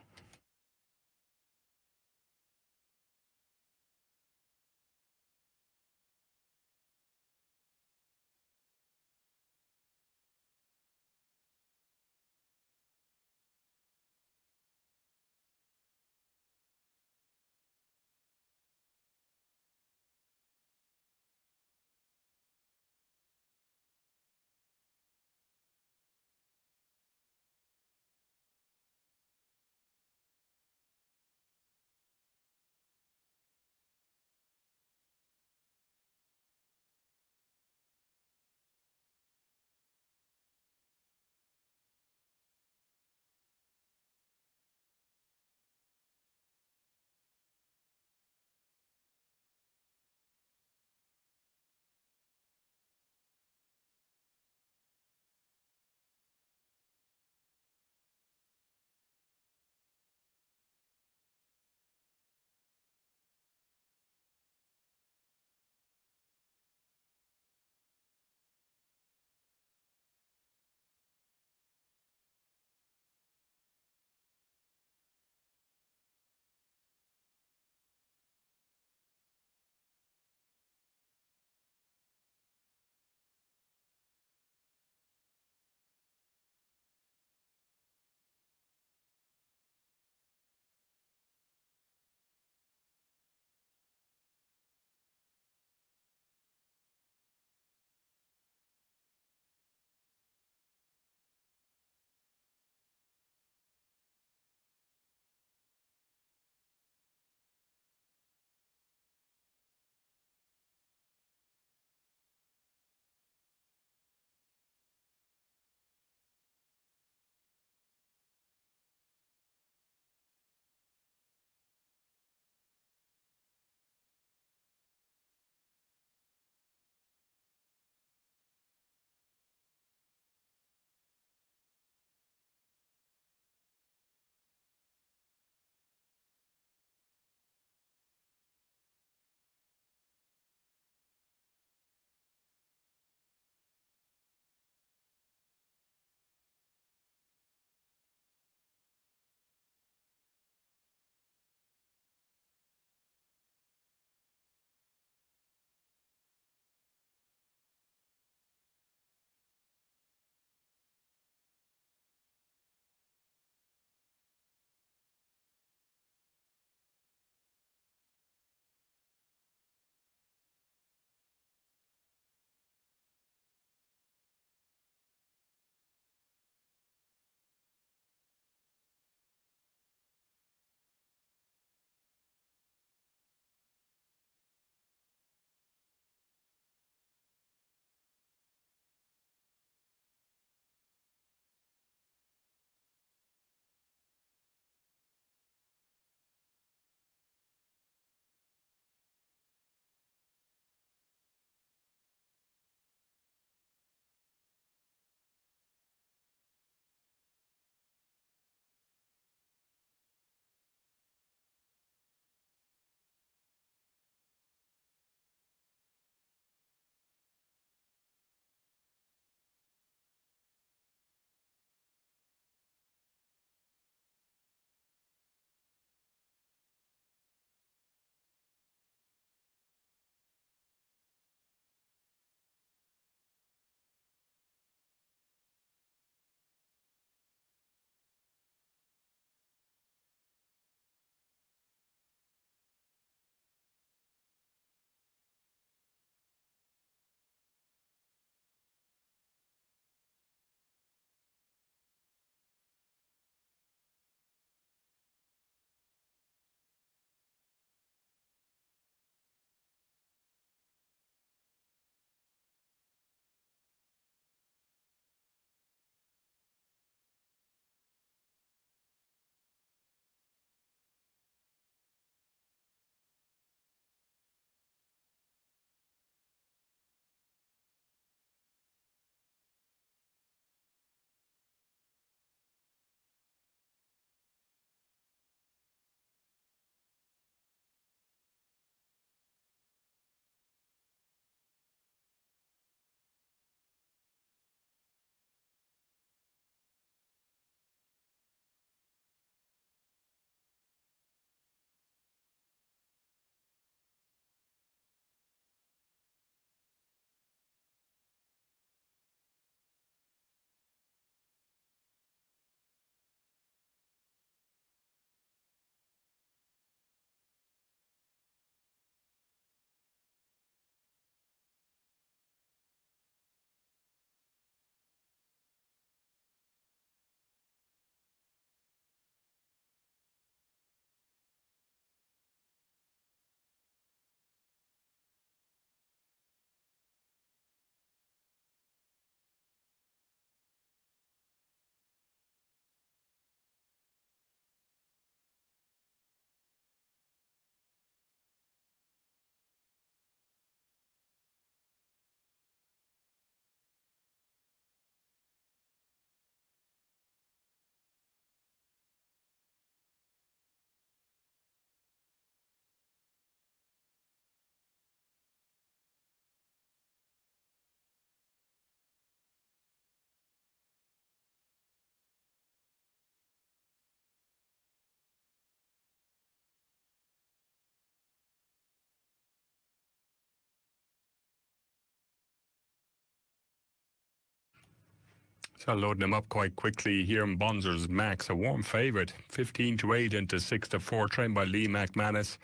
[SPEAKER 3] So loading them up quite quickly here in Bonzer's Max, a warm favourite, 15-8 into 6-4, trained by Lee McManus.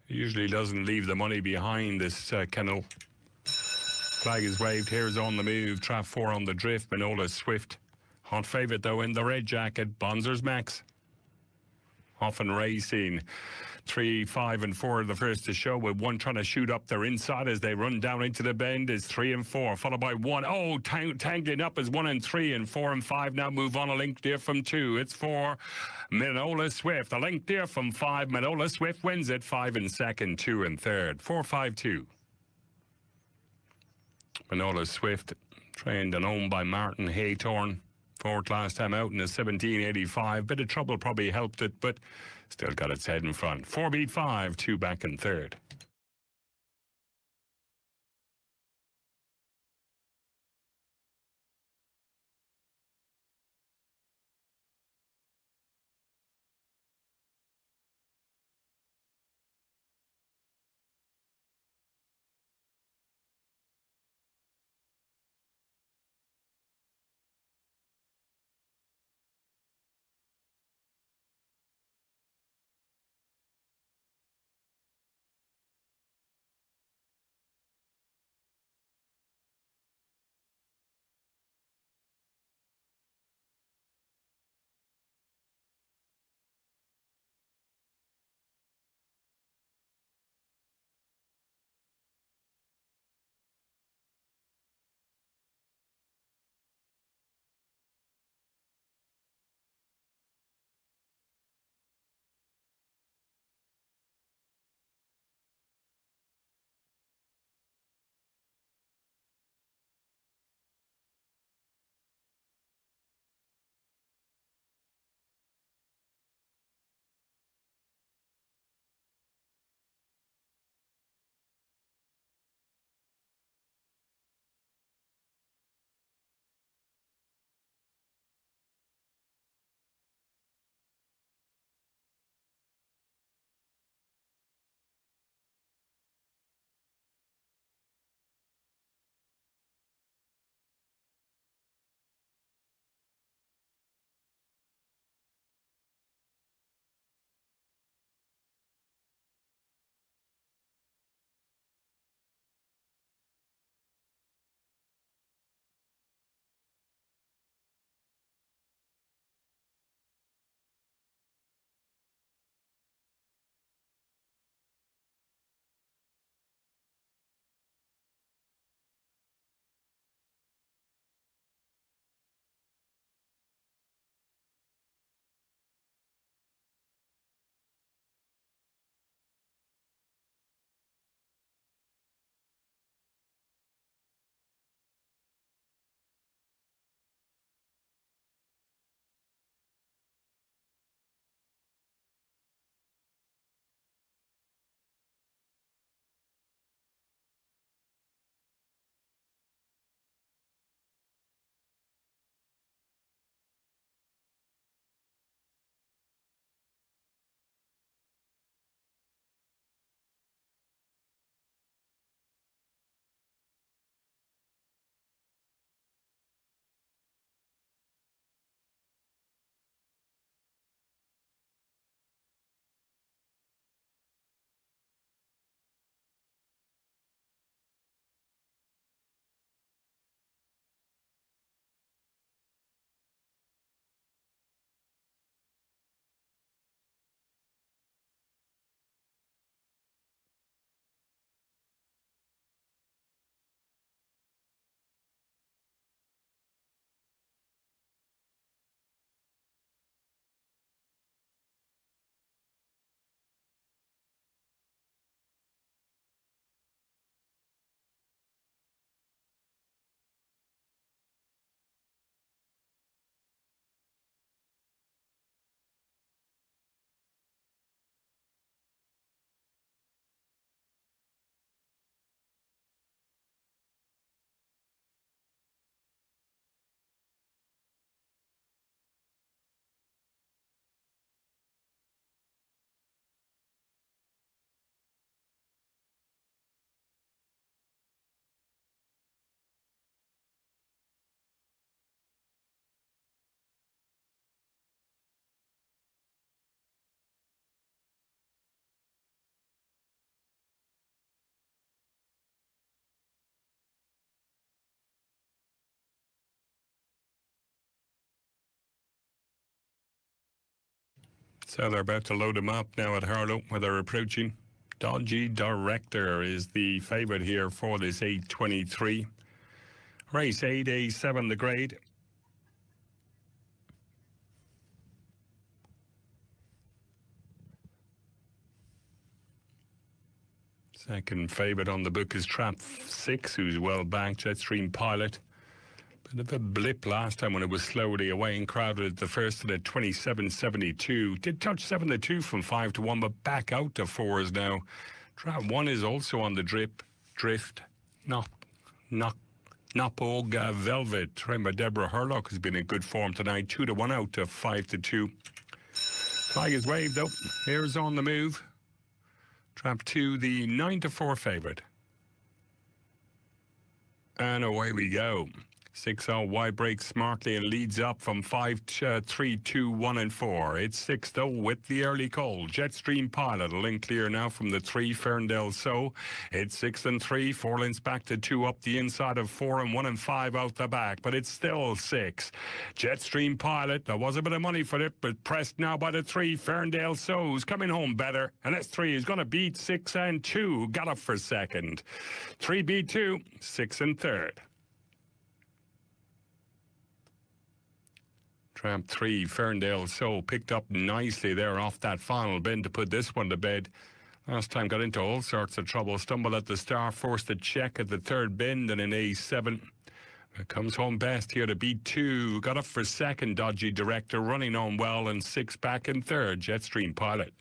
[SPEAKER 3] He usually doesn't leave the money behind this kennel. Flag is waved. Here's On the Move. Trap 4 on the drift. Manola Swift. Hot favourite though in the red jacket. Bonzer's Max. Often racing. 3, 5 and 4 the first to show, with 1 trying to shoot up their inside as they run down into the bend is 3 and 4, followed by 1. Oh, tangling up is 1 and 3, and 4 and 5 now move on a link dear from 2. It's 4. Manola Swift. A link dear from 5. Manola Swift wins it. 5 in second, 2 in third. 4, 5, 2. Manola Swift, trained and owned by Martin Haythorne. 4th last time out in a 1785. Bit of trouble probably helped it, but still got its head in front. 4 beat 5, 2 back in third. So they're about to load him up now at Harlow where they're approaching. Dodgy Director is the favourite here for this 8:23. Race 8A7, the grade. Second favourite on the book is Trap 6, who's well banked. Jetstream Pilot. Bit of a blip last time when it was slowly away and crowded at the first at 27.72. Did touch 7-2 from 5-1, but back out to 4s now. Trap 1 is also on the drift. Napog Velvet, trained by Deborah Hurlock, has been in good form tonight. 2-1 out to 5-2. Flag is waved up. Here's on the move. Trap 2, the 9-4 favourite. And away we go. 6-0 wide breaks smartly and leads up from 5-3, 2, 1 and 4. It's 6-0 with the early call. Jetstream Pilot, a link clear now from the 3, Ferndale So. It's 6-3, 4 lengths back to 2 up the inside of 4 and 1 and 5 out the back, but it's still 6. Jetstream Pilot, there was a bit of money for it, but pressed now by the 3, Ferndale So's coming home better, and S3 is going to beat 6 and 2. Got up for second. 3 beat 2, 6 and third. Trap 3, Ferndale So, picked up nicely there off that final bend to put this one to bed. Last time got into all sorts of trouble. Stumbled at the start, forced a check at the third bend and an A7. It comes home best here to beat 2. Got up for second, Dodgy Director, running on well, and 6 back in third, Jetstream Pilot.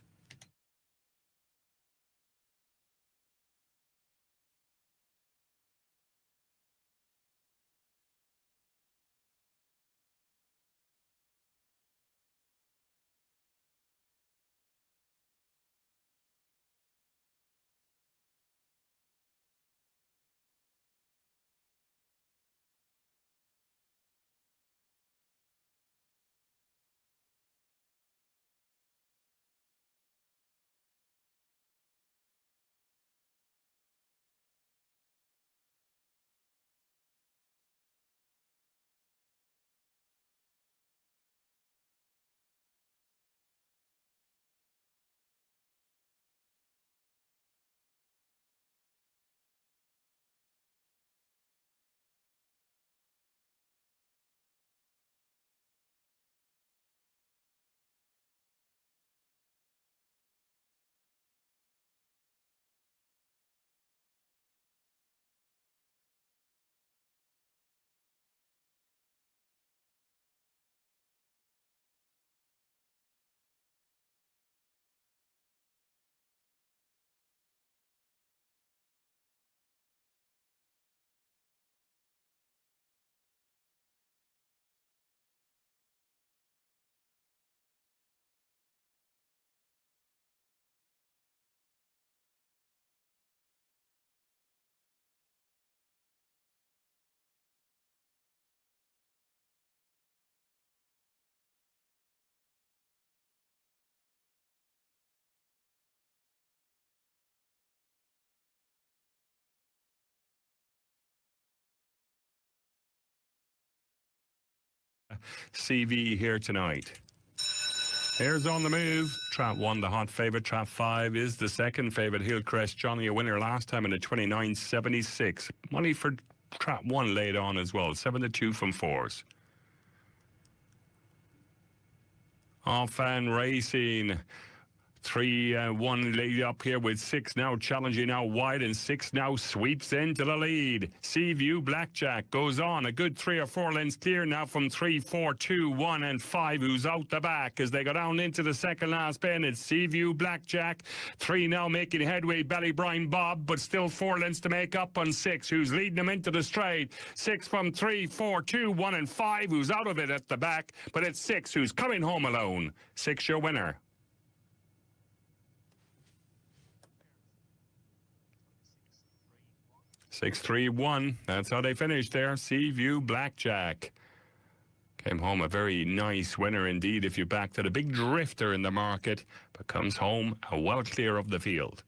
[SPEAKER 3] CV here tonight. Here's on the move. Trap 1, the hot favourite. Trap 5 is the second favourite. Hillcrest Johnny, a winner last time in a 29.76. Money for Trap 1 laid on as well. 7-2 from 4s. Off and racing. 3-1 lead up here with 6 now challenging now wide, and 6 now sweeps into the lead. Seaview Blackjack goes on a good 3 or 4 lengths clear now from 3, 4, 2, 1 and 5, who's out the back as they go down into the second last bend. It's Seaview Blackjack. 3 now making headway, Ballybrine Bob, but still 4 lengths to make up on 6, who's leading them into the straight. 6 from 3, 4, 2, 1 and 5, who's out of it at the back, but it's 6 who's coming home alone. 6 your winner. 6-3-1. That's how they finished there. Seaview Blackjack came home a very nice winner indeed if you backed it. A big drifter in the market, but comes home a well clear of the field.